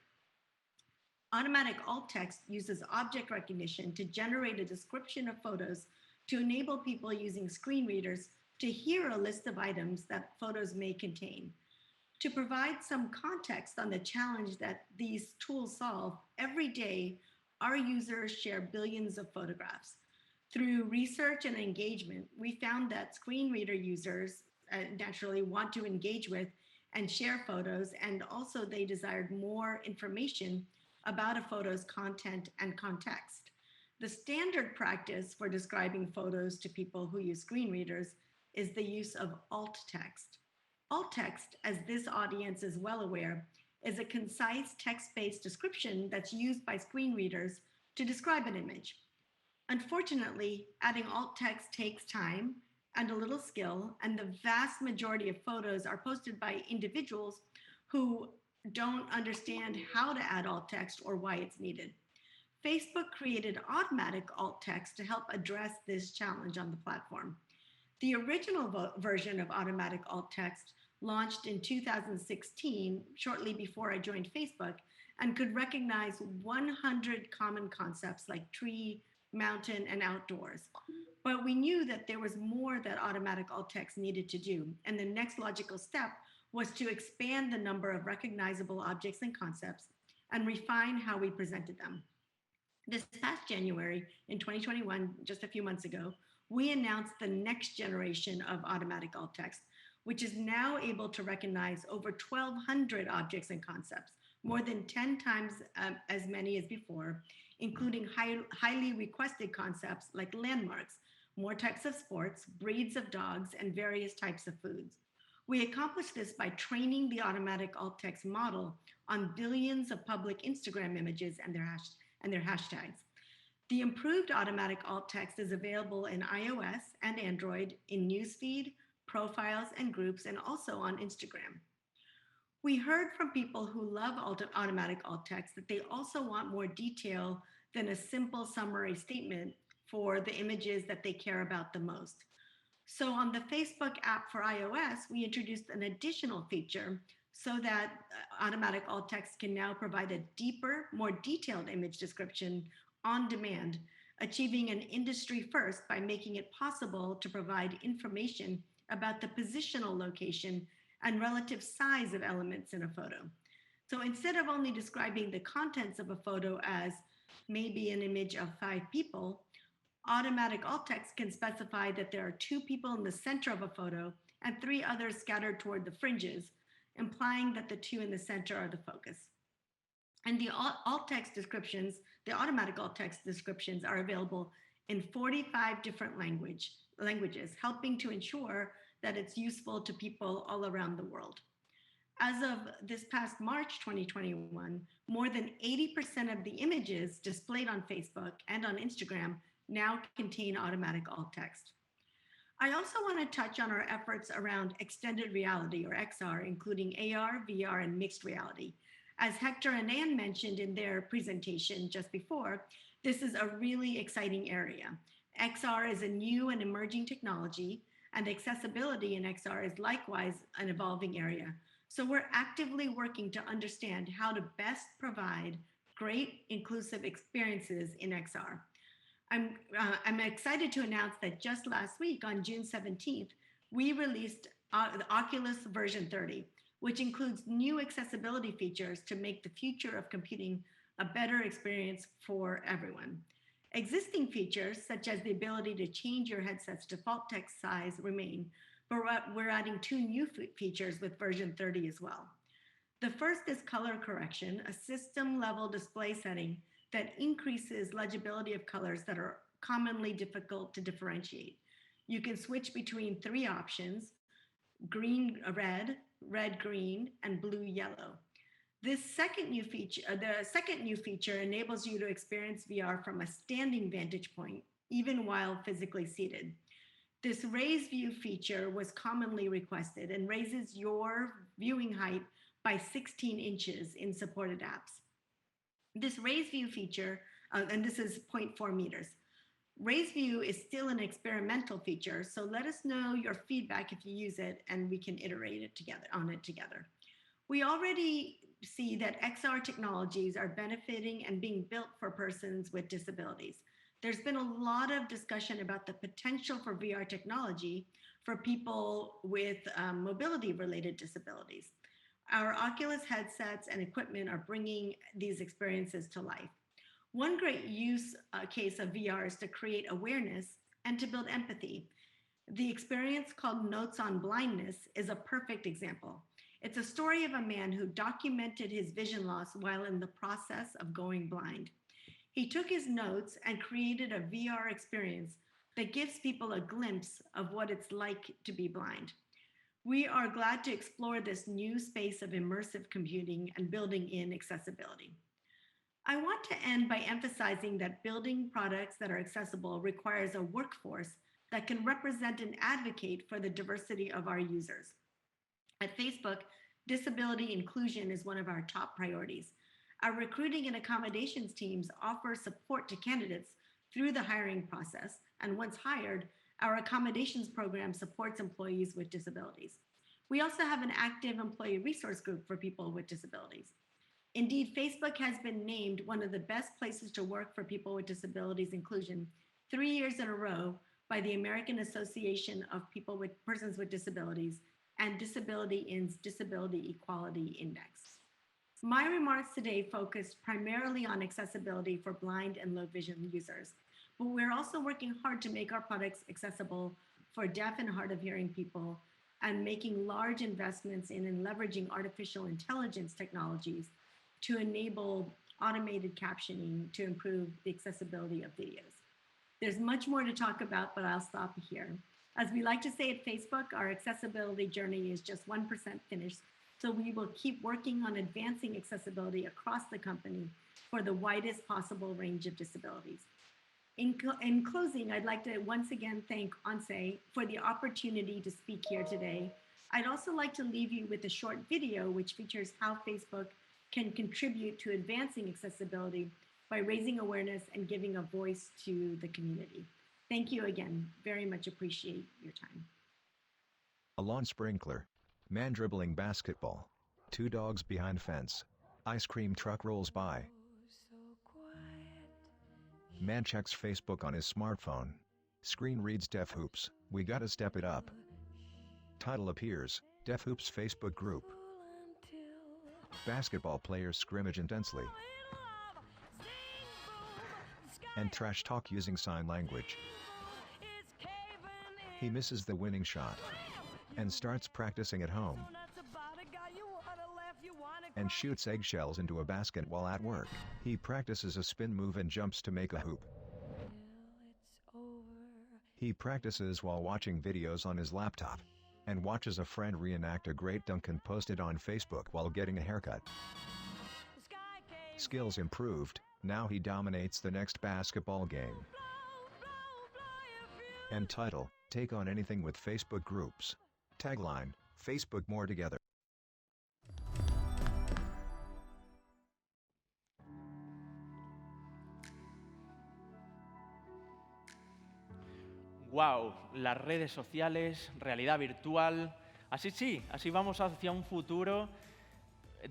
[SPEAKER 8] Automatic alt text uses object recognition to generate a description of photos to enable people using screen readers to hear a list of items that photos may contain. To provide some context on the challenge that these tools solve, every day, our users share billions of photographs. Through research and engagement, we found that screen reader users naturally want to engage with and share photos, and also they desired more information about a photo's content and context. The standard practice for describing photos to people who use screen readers is the use of alt text. Alt text, as this audience is well aware, is a concise text-based description that's used by screen readers to describe an image. Unfortunately, adding alt text takes time and a little skill, and the vast majority of photos are posted by individuals who don't understand how to add alt text or why it's needed. Facebook created automatic alt text to help address this challenge on the platform. The original version of automatic alt text launched in 2016, shortly before I joined Facebook, and could recognize 100 common concepts like tree, mountain, and outdoors. But we knew that there was more that automatic alt text needed to do, and the next logical step was to expand the number of recognizable objects and concepts and refine how we presented them. This past January, in 2021, just a few months ago, we announced the next generation of automatic alt text, which is now able to recognize over 1,200 objects and concepts, more than 10 times as many as before, including highly requested concepts like landmarks, more types of sports, breeds of dogs, and various types of foods. We accomplish this by training the automatic alt text model on billions of public Instagram images and their hashtags. The improved automatic alt text is available in iOS and Android in Newsfeed, profiles, and groups, and also on Instagram. We heard from people who love automatic alt text that they also want more detail than a simple summary statement for the images that they care about the most. So on the Facebook app for iOS, we introduced an additional feature so that automatic alt text can now provide a deeper, more detailed image description on demand, achieving an industry first by making it possible to provide information about the positional location and relative size of elements in a photo. So instead of only describing the contents of a photo as maybe an image of 5 people, automatic alt text can specify that there are 2 people in the center of a photo and 3 others scattered toward the fringes, implying that the 2 in the center are the focus. And the alt text descriptions, the automatic alt text descriptions are available in 45 different languages, helping to ensure that it's useful to people all around the world. As of this past March 2021, more than 80% of the images displayed on Facebook and on Instagram now contain automatic alt text. I also want to touch on our efforts around extended reality, or XR, including AR, VR, and mixed reality. As Hector and Anne mentioned in their presentation just before, this is a really exciting area. XR is a new and emerging technology, and accessibility in XR is likewise an evolving area. So we're actively working to understand how to best provide great inclusive experiences in XR. I'm excited to announce that just last week on June 17th, we released the Oculus version 30, which includes new accessibility features to make the future of computing a better experience for everyone. Existing features, such as the ability to change your headset's default text size, remain, but we're adding 2 new features with version 30 as well. The first is color correction, a system-level display setting that increases legibility of colors that are commonly difficult to differentiate. You can switch between 3 options: green, red, red, green, and blue, yellow. The second new feature enables you to experience VR from a standing vantage point, even while physically seated. This raised view feature was commonly requested and raises your viewing height by 16 inches in supported apps. This raised view feature, and this is 0.4 meters. Raised view is still an experimental feature, so let us know your feedback if you use it and we can iterate it together. We already see that XR technologies are benefiting and being built for persons with disabilities. There's been a lot of discussion about the potential for VR technology for people with mobility-related disabilities. Our Oculus headsets and equipment are bringing these experiences to life. One great use case of VR is to create awareness and to build empathy. The experience called Notes on Blindness is a perfect example. It's a story of a man who documented his vision loss while in the process of going blind. He took his notes and created a VR experience that gives people a glimpse of what it's like to be blind. We are glad to explore this new space of immersive computing and building in accessibility. I want to end by emphasizing that building products that are accessible requires a workforce that can represent and advocate for the diversity of our users. At Facebook, disability inclusion is one of our top priorities. Our recruiting and accommodations teams offer support to candidates through the hiring process, and once hired, our accommodations program supports employees with disabilities. We also have an active employee resource group for people with disabilities. Indeed, Facebook has been named one of the best places to work for people with disabilities inclusion 3 years in a row by the American Association of Persons with Disabilities and DisabilityIn's Disability Equality Index. My remarks today focused primarily on accessibility for blind and low vision users, but we're also working hard to make our products accessible for deaf and hard of hearing people and making large investments in and leveraging artificial intelligence technologies to enable automated captioning to improve the accessibility of videos. There's much more to talk about, but I'll stop here. As we like to say at Facebook, our accessibility journey is just 1% finished, so we will keep working on advancing accessibility across the company for the widest possible range of disabilities. In closing, I'd like to once again thank Onse for the opportunity to speak here today. I'd also like to leave you with a short video which features how Facebook can contribute to advancing accessibility by raising awareness and giving a voice to the community. Thank you again. Very much appreciate your time.
[SPEAKER 9] A lawn sprinkler. Man dribbling basketball. 2 dogs behind fence. Ice cream truck rolls by. Man checks Facebook on his smartphone. Screen reads Deaf Hoops, we gotta step it up. Title appears, Deaf Hoops Facebook group. Basketball players scrimmage intensely. And trash talk using sign language. He misses the winning shot. And starts practicing at home. And shoots eggshells into a basket while at work. He practices a spin move and jumps to make a hoop. He practices while watching videos on his laptop. And watches a friend reenact a great dunk and post it on Facebook while getting a haircut. Skills improved, now he dominates the next basketball game. And title, Take on Anything with Facebook Groups. Tagline, Facebook More Together.
[SPEAKER 2] Wow, las redes sociales, realidad virtual. Así sí, así vamos hacia un futuro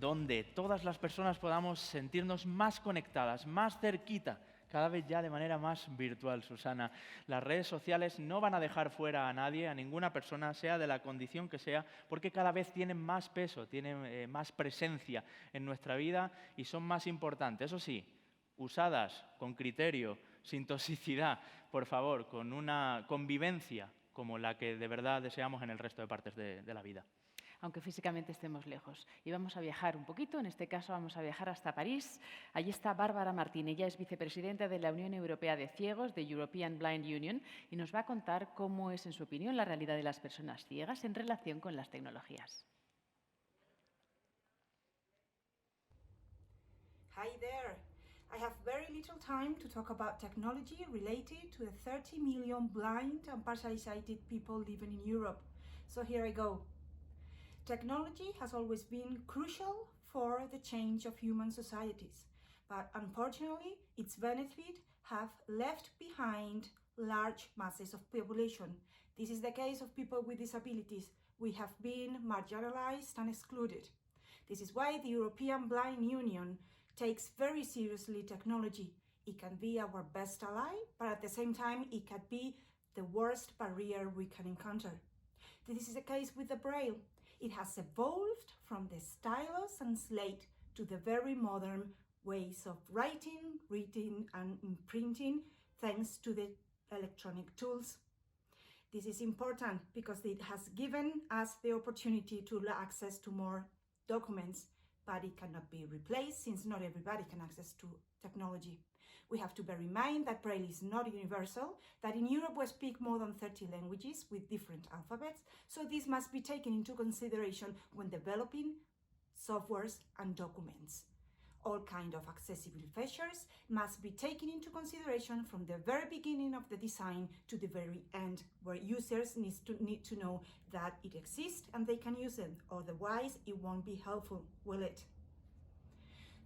[SPEAKER 2] donde todas las personas podamos sentirnos más conectadas, más cerquita, cada vez ya de manera más virtual, Susana. Las redes sociales no van a dejar fuera a nadie, a ninguna persona, sea de la condición que sea, porque cada vez tienen más peso, tienen más presencia en nuestra vida y son más importantes. Eso sí, usadas con criterio, sin toxicidad, por favor, con una convivencia como la que de verdad deseamos en el resto de partes de la vida.
[SPEAKER 1] Aunque físicamente estemos lejos. Y vamos a viajar un poquito, en este caso vamos a viajar hasta París. Allí está Bárbara Martín, ella es vicepresidenta de la Unión Europea de Ciegos, de European Blind Union, y nos va a contar cómo es, en su opinión, la realidad de las personas ciegas en relación con las tecnologías.
[SPEAKER 10] Hi there. I have very little time to talk about technology related to the 30 million blind and partially sighted people living in Europe. So here I go. Technology has always been crucial for the change of human societies, but unfortunately its benefits have left behind large masses of population. This is the case of people with disabilities. We have been marginalized and excluded. This is why the European Blind Union takes very seriously technology. It can be our best ally, but at the same time it can be the worst barrier we can encounter. This is the case with the Braille. It has evolved from the stylus and slate to the very modern ways of writing, reading, and imprinting, thanks to the electronic tools. This is important because it has given us the opportunity to access to more documents, but it cannot be replaced since not everybody can access to technology. We have to bear in mind that Braille is not universal, that in Europe we speak more than 30 languages with different alphabets, so this must be taken into consideration when developing softwares and documents. All kinds of accessibility features must be taken into consideration from the very beginning of the design to the very end, where users need to know that it exists and they can use it, otherwise it won't be helpful, will it?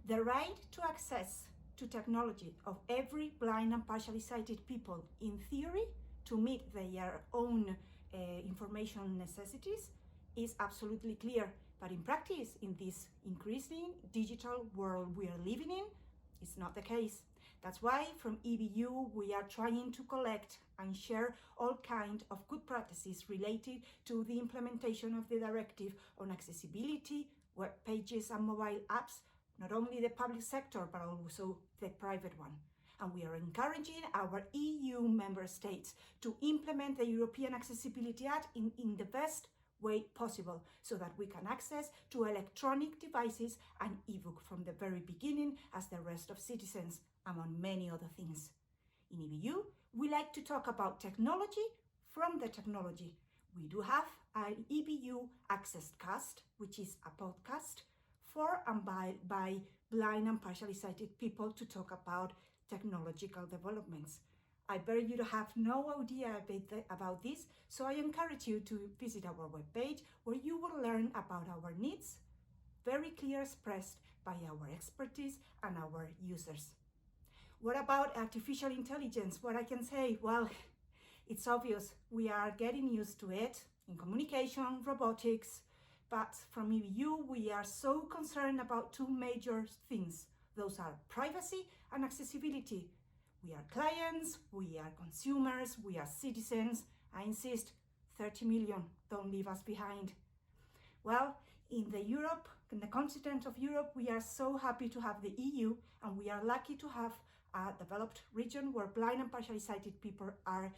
[SPEAKER 10] The right to access to technology of every blind and partially sighted people, in theory, to meet their own information necessities is absolutely clear. But in practice, in this increasing digital world we are living in, it's not the case. That's why from EBU we are trying to collect and share all kinds of good practices related to the implementation of the directive on accessibility, web pages and mobile apps, not only the public sector, but also the private one. And we are encouraging our EU member states to implement the European Accessibility Act in the best way possible so that we can access to electronic devices and ebook from the very beginning as the rest of citizens, among many other things. In EBU, we like to talk about technology from the technology. We do have an EBU Access Cast, which is a podcast for and by blind and partially sighted people to talk about technological developments. I bet you have no idea about this, so I encourage you to visit our webpage where you will learn about our needs, very clear expressed by our expertise and our users. What about artificial intelligence? What I can say? Well, it's obvious we are getting used to it in communication, robotics, but from EBU we are so concerned about two major things. Those are privacy and accessibility. We are clients, we are consumers, we are citizens. I insist, 30 million, don't leave us behind. Well, in the continent of Europe, we are so happy to have the EU, and we are lucky to have a developed region where blind and partially sighted people are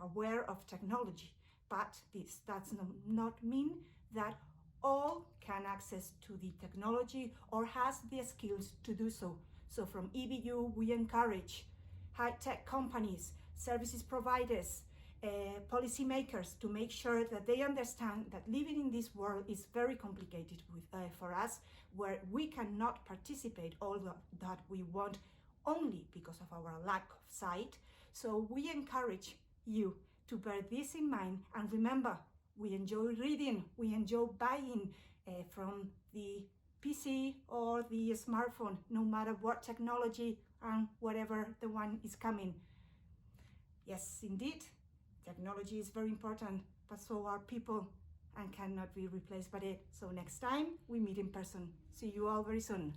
[SPEAKER 10] aware of technology. But this does not mean that all can access to the technology or has the skills to do so. So from EBU, we encourage high-tech companies, services providers, policymakers to make sure that they understand that living in this world is very complicated for us, where we cannot participate all that we want only because of our lack of sight. So we encourage you to bear this in mind, and remember, we enjoy reading, we enjoy buying from the PC or the smartphone, no matter what technology and whatever the one is coming. Yes, indeed, technology is very important, but so are people and cannot be replaced by it. So next time we meet in person. See you all very soon.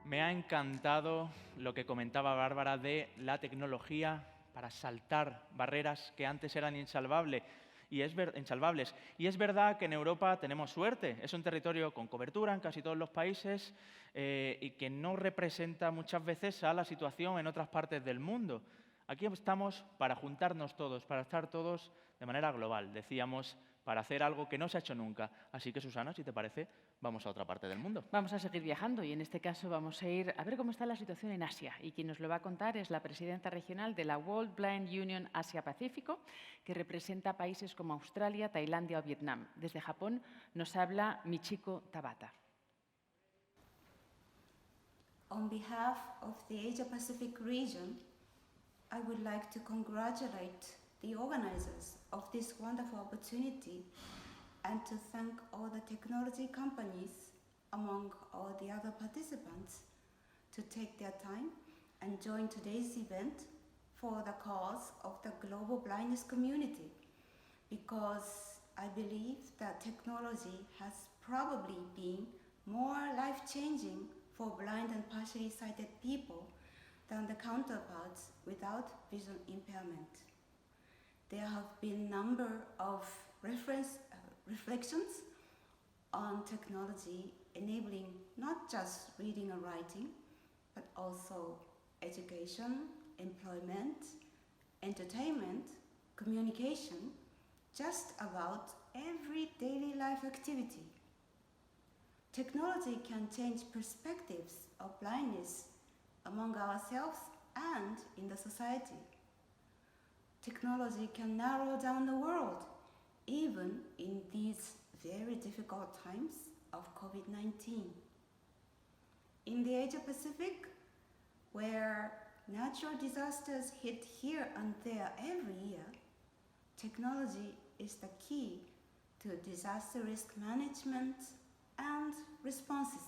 [SPEAKER 2] Me ha encantado lo que comentaba Bárbara de la tecnología para saltar barreras que antes eran insalvables. Y es verdad que en Europa tenemos suerte. Es un territorio con cobertura en casi todos los países y que no representa muchas veces a la situación en otras partes del mundo. Aquí estamos para juntarnos todos, para estar todos de manera global. Decíamos, para hacer algo que no se ha hecho nunca. Así que, Susana, si te parece, vamos a otra parte del mundo.
[SPEAKER 1] Vamos a seguir viajando y en este caso vamos a ir a ver cómo está la situación en Asia. Y quien nos lo va a contar es la presidenta regional de la World Blind Union Asia-Pacífico, que representa países como Australia, Tailandia o Vietnam. Desde Japón nos habla Michiko Tabata.
[SPEAKER 11] On behalf of the Asia-Pacific region, I would like to congratulate the organizers of this wonderful opportunity and to thank all the technology companies, among all the other participants, to take their time and join today's event for the cause of the global blindness community, because I believe that technology has probably been more life-changing for blind and partially sighted people than the counterparts without vision impairment. There have been a number of reflections on technology enabling not just reading and writing, but also education, employment, entertainment, communication, just about every daily life activity. Technology can change perspectives of blindness among ourselves and in the society. Technology can narrow down the world, even in these very difficult times of COVID-19. In the Asia-Pacific, where natural disasters hit here and there every year, technology is the key to disaster risk management and responses,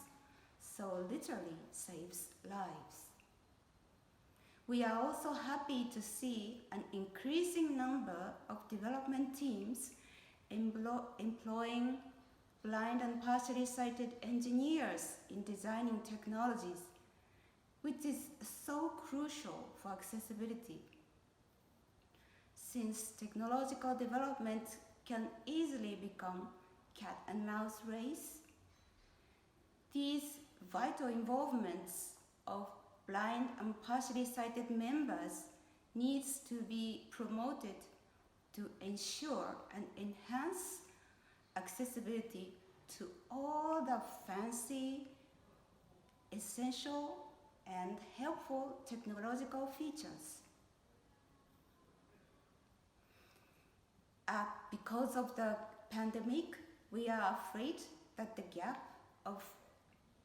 [SPEAKER 11] so literally saves lives. We are also happy to see an increasing number of development teams employing blind and partially sighted engineers in designing technologies, which is so crucial for accessibility. Since technological development can easily become cat and mouse race, these vital involvements of blind and partially sighted members needs to be promoted to ensure and enhance accessibility to all the fancy, essential, and helpful technological features. Because of the pandemic, we are afraid that the gap of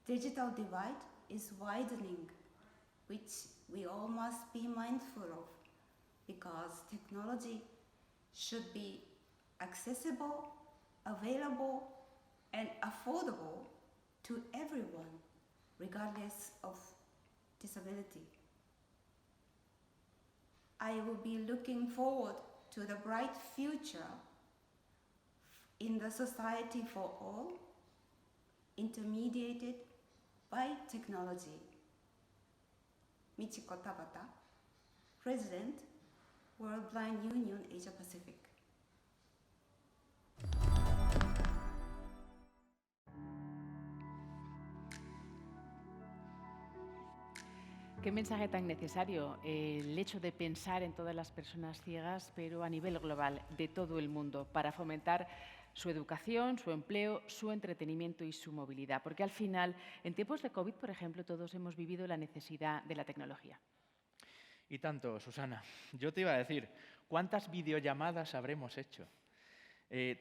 [SPEAKER 11] digital divide is widening, which we all must be mindful of, because technology should be accessible, available, and affordable to everyone, regardless of disability. I will be looking forward to the bright future in the society for all, intermediated by technology. Michiko Tabata, President, World Blind Union Asia Pacific.
[SPEAKER 1] Qué mensaje tan necesario el hecho de pensar en todas las personas ciegas, pero a nivel global, de todo el mundo, para fomentar su educación, su empleo, su entretenimiento y su movilidad. Porque al final, en tiempos de COVID, por ejemplo, todos hemos vivido la necesidad de la tecnología.
[SPEAKER 2] Y tanto, Susana. Yo te iba a decir, ¿cuántas videollamadas habremos hecho?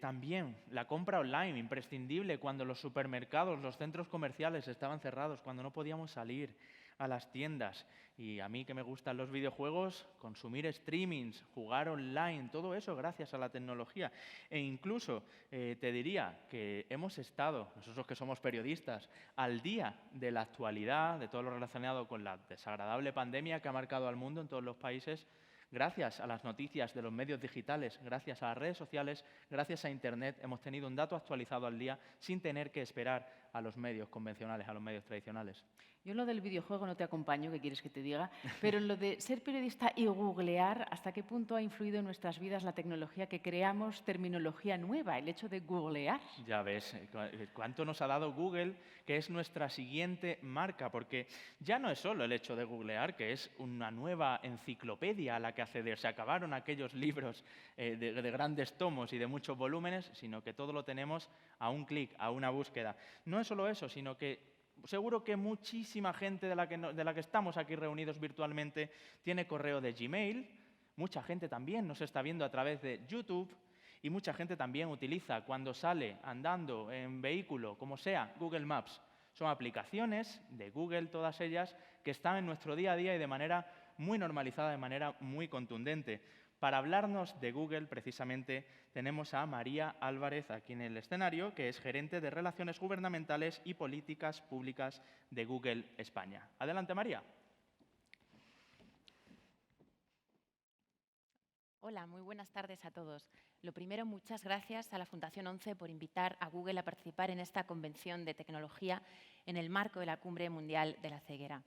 [SPEAKER 2] También la compra online, imprescindible cuando los supermercados, los centros comerciales estaban cerrados, cuando no podíamos salir a las tiendas. Y a mí, que me gustan los videojuegos, consumir streamings, jugar online, todo eso gracias a la tecnología. E incluso te diría que hemos estado, nosotros que somos periodistas, al día de la actualidad, de todo lo relacionado con la desagradable pandemia que ha marcado al mundo en todos los países, gracias a las noticias de los medios digitales, gracias a las redes sociales, gracias a Internet, hemos tenido un dato actualizado al día sin tener que esperar a los medios convencionales, a los medios tradicionales.
[SPEAKER 1] Yo en lo del videojuego no te acompaño, ¿qué quieres que te diga? Pero en lo de ser periodista y googlear, ¿hasta qué punto ha influido en nuestras vidas la tecnología que creamos terminología nueva, el hecho de googlear?
[SPEAKER 2] Ya ves, cuánto nos ha dado Google, que es nuestra siguiente marca, porque ya no es solo el hecho de googlear, que es una nueva enciclopedia a la que acceder. Se acabaron aquellos libros de grandes tomos y de muchos volúmenes, sino que todo lo tenemos a un clic, a una búsqueda. No es solo eso, sino que seguro que muchísima gente de la que estamos aquí reunidos virtualmente tiene correo de Gmail, mucha gente también nos está viendo a través de YouTube y mucha gente también utiliza cuando sale andando en vehículo, como sea, Google Maps. Son aplicaciones de Google, todas ellas, que están en nuestro día a día y de manera muy normalizada, de manera muy contundente. Para hablarnos de Google, precisamente, tenemos a María Álvarez aquí en el escenario, que es gerente de Relaciones Gubernamentales y Políticas Públicas de Google España. Adelante, María.
[SPEAKER 12] Hola, muy buenas tardes a todos. Lo primero, muchas gracias a la Fundación 11 por invitar a Google a participar en esta convención de tecnología en el marco de la Cumbre Mundial de la Ceguera.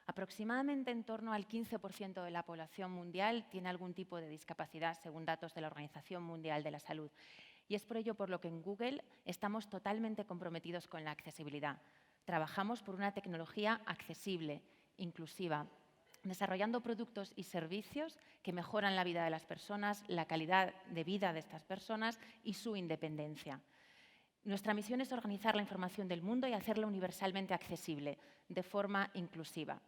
[SPEAKER 12] Aproximadamente en torno al 15% de la población mundial tiene algún tipo de discapacidad, según datos de la Organización Mundial de la Salud. Y es por ello por lo que en Google estamos totalmente comprometidos con la accesibilidad. Trabajamos por una tecnología accesible, inclusiva, desarrollando productos y servicios que mejoran la vida de las personas, la calidad de vida de estas personas y su independencia. Nuestra misión es organizar la información del mundo y hacerla universalmente accesible, de forma inclusiva.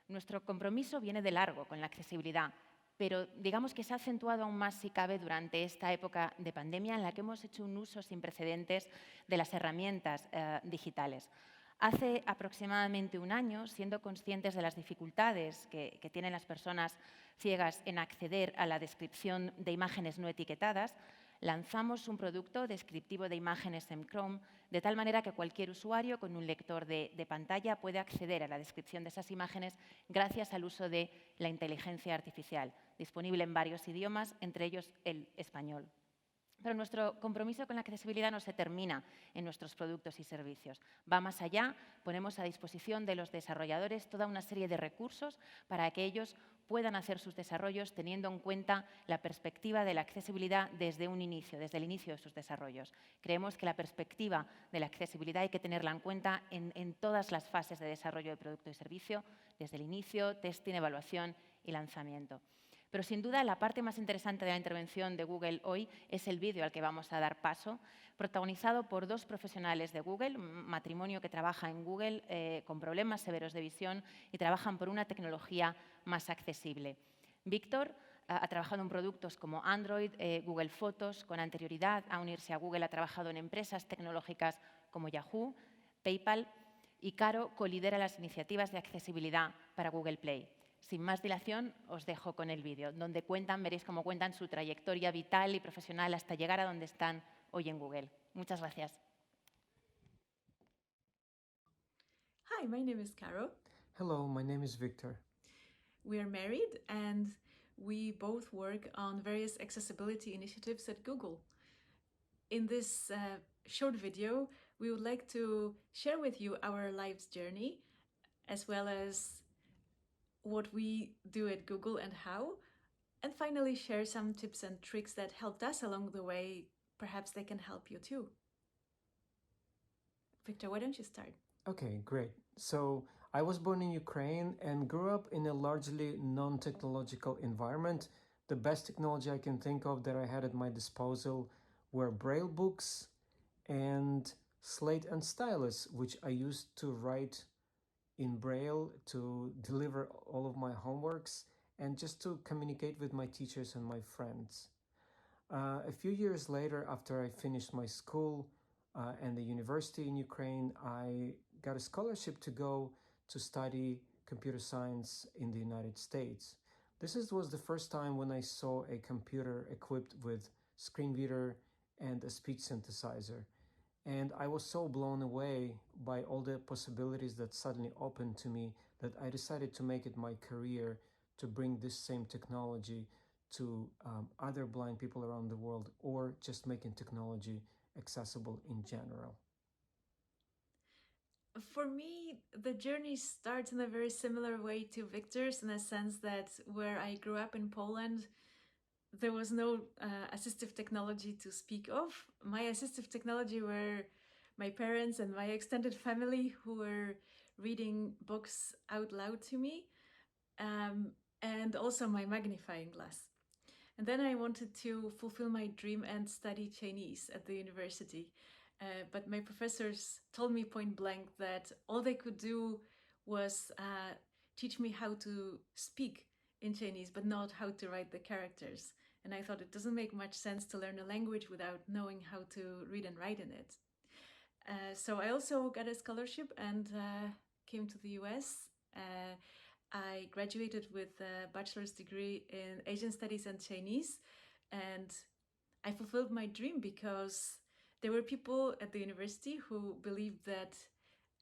[SPEAKER 12] Nuestro compromiso viene de largo con la accesibilidad, pero digamos que se ha acentuado aún más, si cabe, durante esta época de pandemia en la que hemos hecho un uso sin precedentes de las herramientas digitales. Hace aproximadamente un año, siendo conscientes de las dificultades que tienen las personas ciegas en acceder a la descripción de imágenes no etiquetadas, lanzamos un producto descriptivo de imágenes en Chrome, de tal manera que cualquier usuario con un lector de pantalla puede acceder a la descripción de esas imágenes gracias al uso de la inteligencia artificial, disponible en varios idiomas, entre ellos el español. Pero nuestro compromiso con la accesibilidad no se termina en nuestros productos y servicios. Va más allá, ponemos a disposición de los desarrolladores toda una serie de recursos para que ellos puedan hacer sus desarrollos teniendo en cuenta la perspectiva de la accesibilidad desde un inicio, desde el inicio de sus desarrollos. Creemos que la perspectiva de la accesibilidad hay que tenerla en cuenta en todas las fases de desarrollo de producto y servicio, desde el inicio, testing, evaluación y lanzamiento. Pero sin duda la parte más interesante de la intervención de Google hoy es el vídeo al que vamos a dar paso, protagonizado por dos profesionales de Google, un matrimonio que trabaja en Google con problemas severos de visión y trabajan por una tecnología más accesible. Víctor ha trabajado en productos como Android, Google Fotos, con anterioridad a unirse a Google ha trabajado en empresas tecnológicas como Yahoo, PayPal y Caro colidera las iniciativas de accesibilidad para Google Play. Sin más dilación, os dejo con el vídeo, donde veréis cómo cuentan su trayectoria vital y profesional hasta llegar a donde están hoy en Google. Muchas gracias.
[SPEAKER 13] Hi, my name is Caro.
[SPEAKER 14] Hello, my name is Victor.
[SPEAKER 13] We are married and we both work on various accessibility initiatives at Google. In this short video, we would like to share with you our life's journey, as well as what we do at Google and how, and finally share some tips and tricks that helped us along the way. Perhaps they can help you too. Victor, why don't you start?
[SPEAKER 14] Okay, great. So I was born in Ukraine and grew up in a largely non-technological environment. The best technology I can think of that I had at my disposal were Braille books and slate and stylus, which I used to write in Braille to deliver all of my homeworks and just to communicate with my teachers and my friends. A few years later, after I finished my school and the university in Ukraine, I got a scholarship to go to study computer science in the United States. This was the first time when I saw a computer equipped with screen reader and a speech synthesizer. And I was so blown away by all the possibilities that suddenly opened to me that I decided to make it my career to bring this same technology to other blind people around the world, or just making technology accessible in general.
[SPEAKER 13] For me, the journey starts in a very similar way to Victor's, in a sense that where I grew up in Poland, there was no assistive technology to speak of. My assistive technology were my parents and my extended family who were reading books out loud to me, and also my magnifying glass. And then I wanted to fulfill my dream and study Chinese at the university. But my professors told me point blank that all they could do was teach me how to speak in Chinese, but not how to write the characters. And I thought it doesn't make much sense to learn a language without knowing how to read and write in it. So I also got a scholarship and came to the US. I graduated with a bachelor's degree in Asian Studies and Chinese, and I fulfilled my dream because there were people at the university who believed that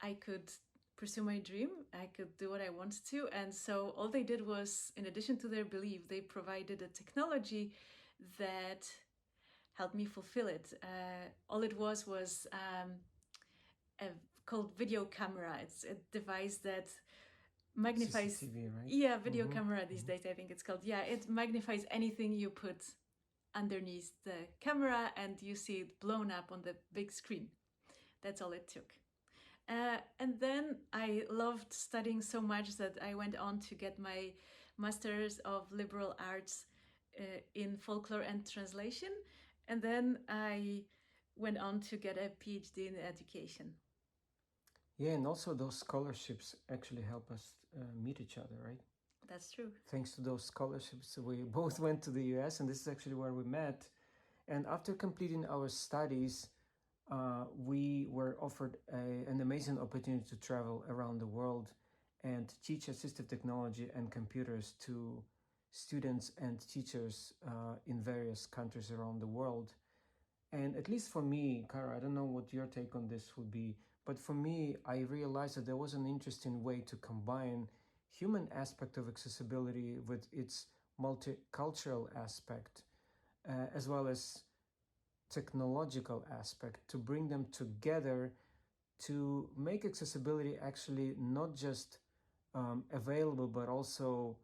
[SPEAKER 13] I could pursue my dream, I could do what I wanted to, and so all they did was, in addition to their belief, they provided a technology that helped me fulfill it. All it was called video camera. It's a device that magnifies
[SPEAKER 14] CCTV, right?
[SPEAKER 13] Yeah, video camera these days, I think it's called. Yeah, it magnifies anything you put underneath the camera and you see it blown up on the big screen. That's all it took. And then I loved studying so much that I went on to get my Master's of Liberal Arts in Folklore and Translation. And then I went on to get a PhD in education.
[SPEAKER 14] Yeah, and also those scholarships actually help us meet each other, right?
[SPEAKER 13] That's true.
[SPEAKER 14] Thanks to those scholarships, we both went to the US, and this is actually where we met. And after completing our studies, we were offered an amazing opportunity to travel around the world and teach assistive technology and computers to students and teachers in various countries around the world. And at least for me, Kara, I don't know what your take on this would be, but for me, I realized that there was an interesting way to combine human aspect of accessibility with its multicultural aspect, as well as technological aspect, to bring them together to make accessibility actually not just available, but also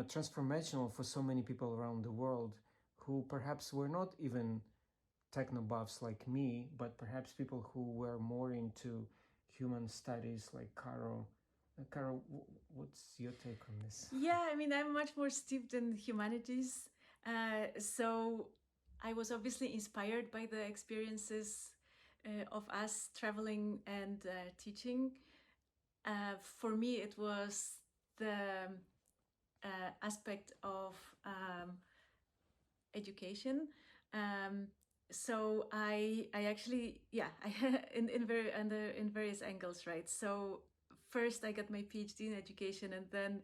[SPEAKER 14] transformational for so many people around the world who perhaps were not even techno buffs like me, but perhaps people who were more into human studies like Caro. Caro, what's your take on this?
[SPEAKER 13] Yeah, I mean, I'm much more steeped in humanities. So I was obviously inspired by the experiences of us traveling and teaching. For me, it was the aspect of education. So I actually, yeah, in various angles, right? So first I got my PhD in education, and then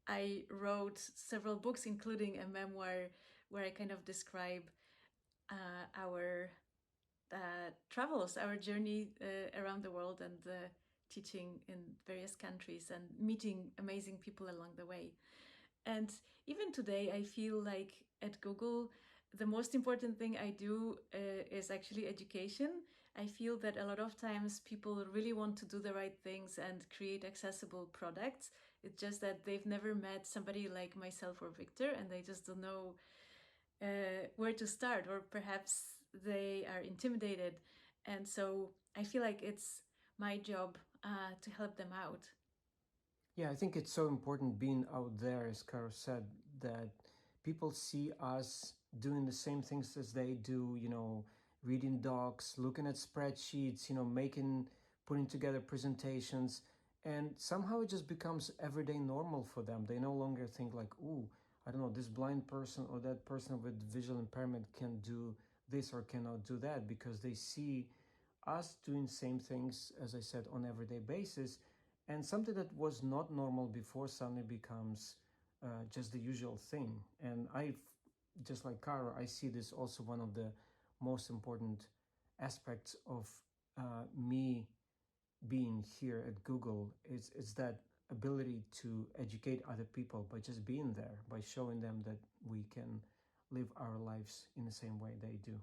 [SPEAKER 13] I wrote several books, including a memoir where I kind of describe our travels, our journey around the world, and teaching in various countries and meeting amazing people along the way. And even today, I feel like at Google, the most important thing I do is actually education. I feel that a lot of times people really want to do the right things and create accessible products. It's just that they've never met somebody like myself or Victor, and they just don't know where to start, or perhaps they are intimidated. And so I feel like it's my job to help them out.
[SPEAKER 14] Yeah, I think it's so important being out there, as Caro said, that people see us doing the same things as they do, reading docs, looking at spreadsheets, putting together presentations, and somehow it just becomes everyday normal for them. They no longer think like, ooh, I don't know, this blind person or that person with visual impairment can do this or cannot do that, because they see us doing same things, as I said, on everyday basis. And something that was not normal before suddenly becomes just the usual thing. And just like Caro, I see this also one of the most important aspects of me being here at Google. It's that ability to educate other people by just being there, by showing them that we can live our lives in the same way they do.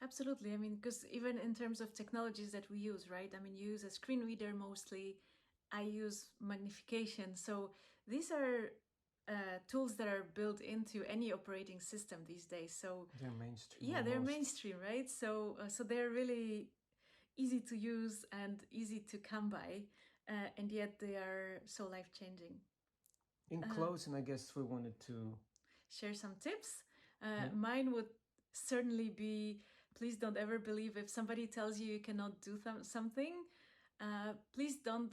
[SPEAKER 13] Absolutely. I mean, because even in terms of technologies that we use, right? I mean, you use a screen reader mostly. I use magnification. So these are tools that are built into any operating system these days. So
[SPEAKER 14] they're mainstream.
[SPEAKER 13] Yeah, they're mainstream, right? So they're really easy to use and easy to come by, and yet they are so life-changing.
[SPEAKER 14] In closing, I guess we wanted to
[SPEAKER 13] share some tips. Mine would certainly be, please don't ever believe if somebody tells you cannot do something. Please don't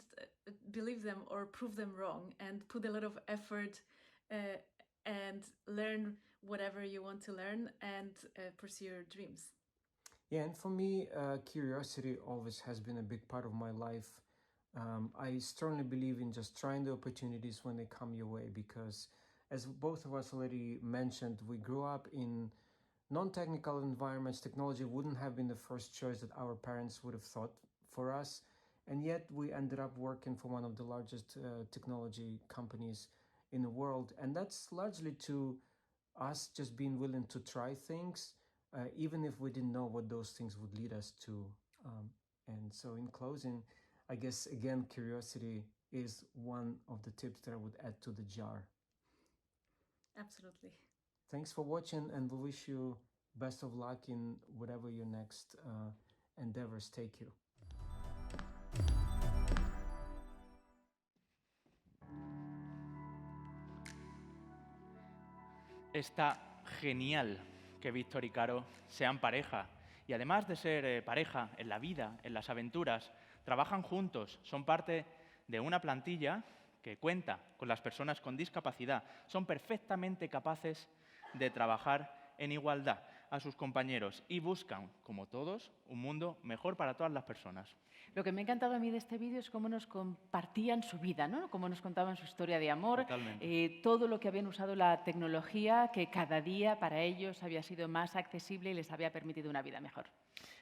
[SPEAKER 13] believe them or prove them wrong, and put a lot of effort and learn whatever you want to learn, and pursue your dreams.
[SPEAKER 14] Yeah, and for me, curiosity always has been a big part of my life. I strongly believe in just trying the opportunities when they come your way, because as both of us already mentioned, we grew up in non-technical environments. Technology wouldn't have been the first choice that our parents would have thought for us. And yet we ended up working for one of the largest technology companies in the world. And that's largely to us just being willing to try things, even if we didn't know what those things would lead us to. And so in closing, I guess, again, curiosity is one of the tips that I would add to the jar.
[SPEAKER 13] Absolutely.
[SPEAKER 14] Thanks for watching, and we wish you best of luck in whatever your next endeavors take you.
[SPEAKER 2] Está genial que Víctor y Caro sean pareja. Y además de ser pareja en la vida, en las aventuras, trabajan juntos, son parte de una plantilla que cuenta con las personas con discapacidad. Son perfectamente capaces de trabajar en igualdad a sus compañeros y buscan, como todos, un mundo mejor para todas las personas.
[SPEAKER 1] Lo que me ha encantado a mí de este vídeo es cómo nos compartían su vida, ¿no? Cómo nos contaban su historia de amor, todo lo que habían usado la tecnología, que cada día para ellos había sido más accesible y les había permitido una vida mejor.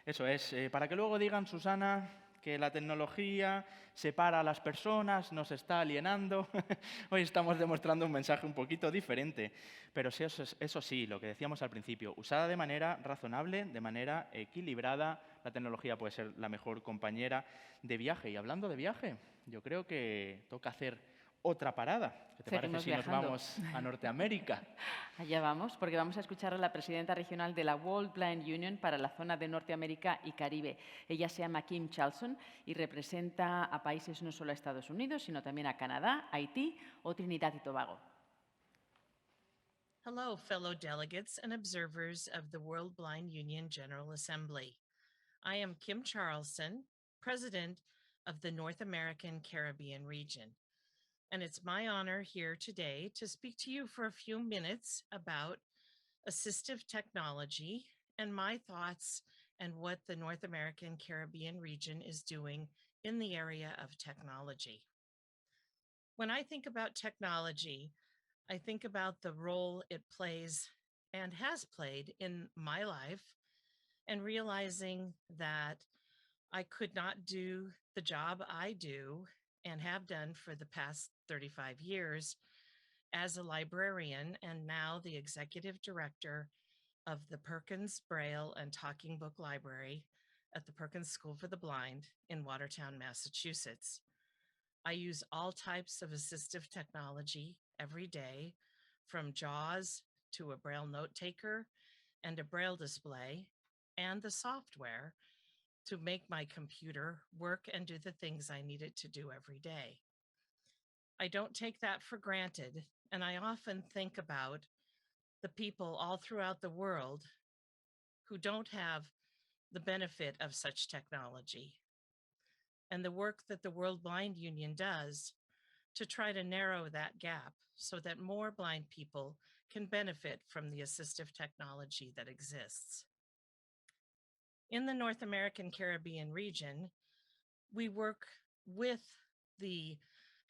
[SPEAKER 2] Eso es, para que luego digan, Susana, que la tecnología separa a las personas, nos está alienando. Hoy estamos demostrando un mensaje un poquito diferente, pero eso sí, lo que decíamos al principio, usada de manera razonable, de manera equilibrada, la tecnología puede ser la mejor compañera de viaje. Y hablando de viaje, yo creo que toca hacer otra parada. ¿Qué te parece si nos vamos a Norteamérica?
[SPEAKER 1] Allá vamos, porque vamos a escuchar a la presidenta regional de la World Blind Union para la zona de Norteamérica y Caribe. Ella se llama Kim Charlson y representa a países no solo a Estados Unidos, sino también a Canadá, Haití o Trinidad y Tobago.
[SPEAKER 15] Hello, fellow delegates and observers of the World Blind Union General Assembly. I am Kim Charlson, President of the North American Caribbean region. And it's my honor here today to speak to you for a few minutes about assistive technology and my thoughts and what the North American Caribbean region is doing in the area of technology. When I think about technology, I think about the role it plays and has played in my life, and realizing that I could not do the job I do and have done for the past 35 years as a librarian and now the executive director of the Perkins Braille and Talking Book Library at the Perkins School for the Blind in Watertown, Massachusetts. I use all types of assistive technology every day, from JAWS to a Braille note taker and a Braille display, and the software to make my computer work and do the things I need it to do every day. I don't take that for granted, and I often think about the people all throughout the world who don't have the benefit of such technology, and the work that the World Blind Union does to try to narrow that gap so that more blind people can benefit from the assistive technology that exists. In the North American Caribbean region, we work with the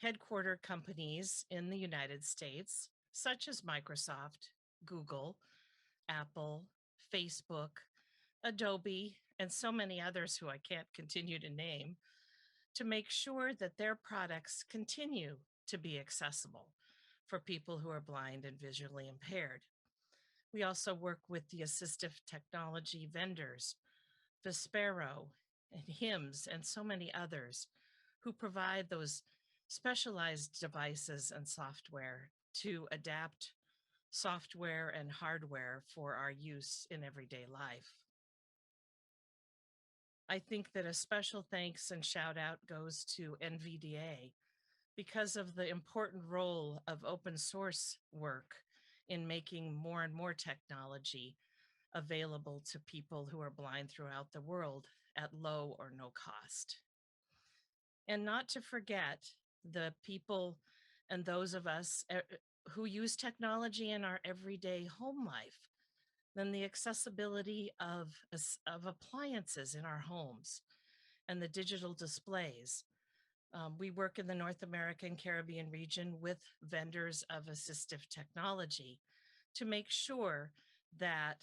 [SPEAKER 15] headquarter companies in the United States, such as Microsoft, Google, Apple, Facebook, Adobe, and so many others who I can't continue to name, to make sure that their products continue to be accessible for people who are blind and visually impaired. We also work with the assistive technology vendors, Vispero and HIMS, and so many others who provide those specialized devices and software to adapt software and hardware for our use in everyday life. I think that a special thanks and shout out goes to NVDA because of the important role of open source work in making more and more technology available to people who are blind throughout the world at low or no cost. And not to forget the people and those of us who use technology in our everyday home life, then the accessibility of appliances in our homes and the digital displays. We work in the North American Caribbean region with vendors of assistive technology to make sure that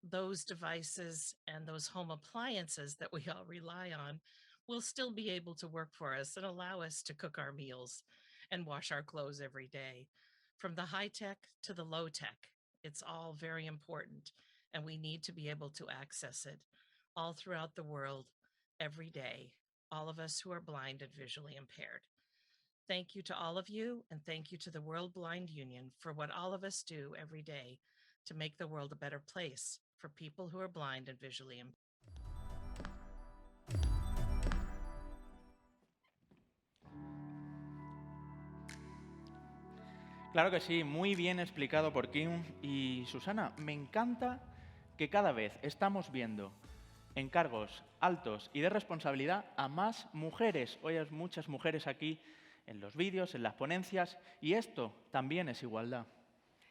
[SPEAKER 15] those devices and those home appliances that we all rely on will still be able to work for us and allow us to cook our meals and wash our clothes every day. From the high tech to the low tech, it's all very important, and we need to be able to access it all throughout the world every day, all of us who are blind and visually impaired. Thank you to all of you, and thank you to the World Blind Union for what all of us do every day to make the world a better place for people who are blind and visually impaired.
[SPEAKER 2] Claro que sí, muy bien explicado por Kim y Susana. Me encanta que cada vez estamos viendo encargos altos y de responsabilidad a más mujeres. Hoy hay muchas mujeres aquí en los vídeos, en las ponencias, y esto también es igualdad.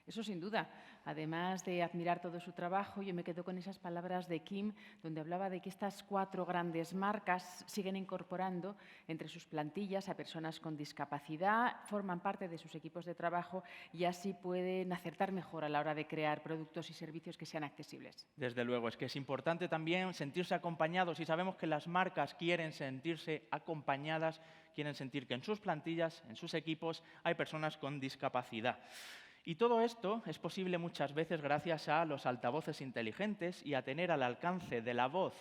[SPEAKER 1] Eso sin duda. además de admirar todo su trabajo, yo me quedo con esas palabras de Kim, donde hablaba de que estas 4 grandes marcas siguen incorporando entre sus plantillas a personas con discapacidad, forman parte de sus equipos de trabajo y así pueden acertar mejor a la hora de crear productos y servicios que sean accesibles.
[SPEAKER 2] Desde luego, es que es importante también sentirse acompañados y sabemos que las marcas quieren sentirse acompañadas, quieren sentir que en sus plantillas, en sus equipos, hay personas con discapacidad. Y todo esto es posible muchas veces gracias a los altavoces inteligentes y a tener al alcance de la voz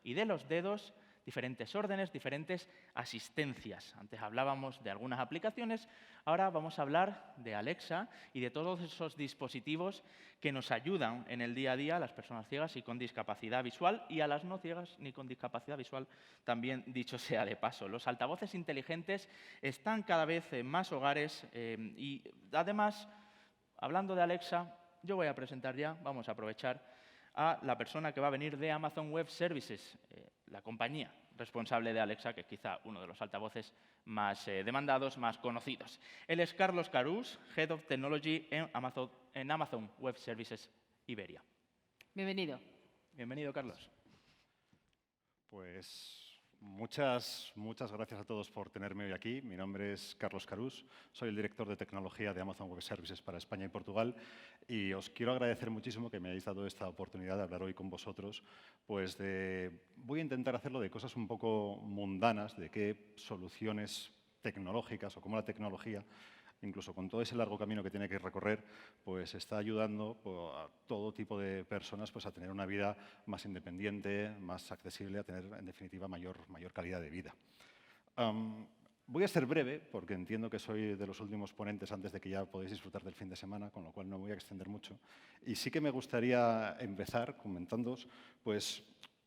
[SPEAKER 2] y de los dedos diferentes órdenes, diferentes asistencias. Antes hablábamos de algunas aplicaciones, ahora vamos a hablar de Alexa y de todos esos dispositivos que nos ayudan en el día a día a las personas ciegas y con discapacidad visual y a las no ciegas ni con discapacidad visual, también dicho sea de paso. Los altavoces inteligentes están cada vez en más hogares y además, hablando de Alexa, yo voy a presentar ya, vamos a aprovechar a la persona que va a venir de Amazon Web Services, la compañía responsable de Alexa, que es quizá uno de los altavoces más demandados, más conocidos. Él es Carlos Carús, Head of Technology en Amazon Web Services Iberia.
[SPEAKER 1] Bienvenido.
[SPEAKER 2] Bienvenido, Carlos.
[SPEAKER 16] Pues muchas gracias a todos por tenerme hoy aquí. Mi nombre es Carlos Carús, soy el director de tecnología de Amazon Web Services para España y Portugal y os quiero agradecer muchísimo que me hayáis dado esta oportunidad de hablar hoy con vosotros. Pues voy a intentar hacerlo de cosas un poco mundanas, de qué soluciones tecnológicas o cómo la tecnología, incluso con todo ese largo camino que tiene que recorrer, pues está ayudando a todo tipo de personas pues, a tener una vida más independiente, más accesible, a tener, en definitiva, mayor calidad de vida. Voy a ser breve, porque entiendo que soy de los últimos ponentes antes de que ya podáis disfrutar del fin de semana, con lo cual no me voy a extender mucho. Y sí que me gustaría empezar comentándoos pues,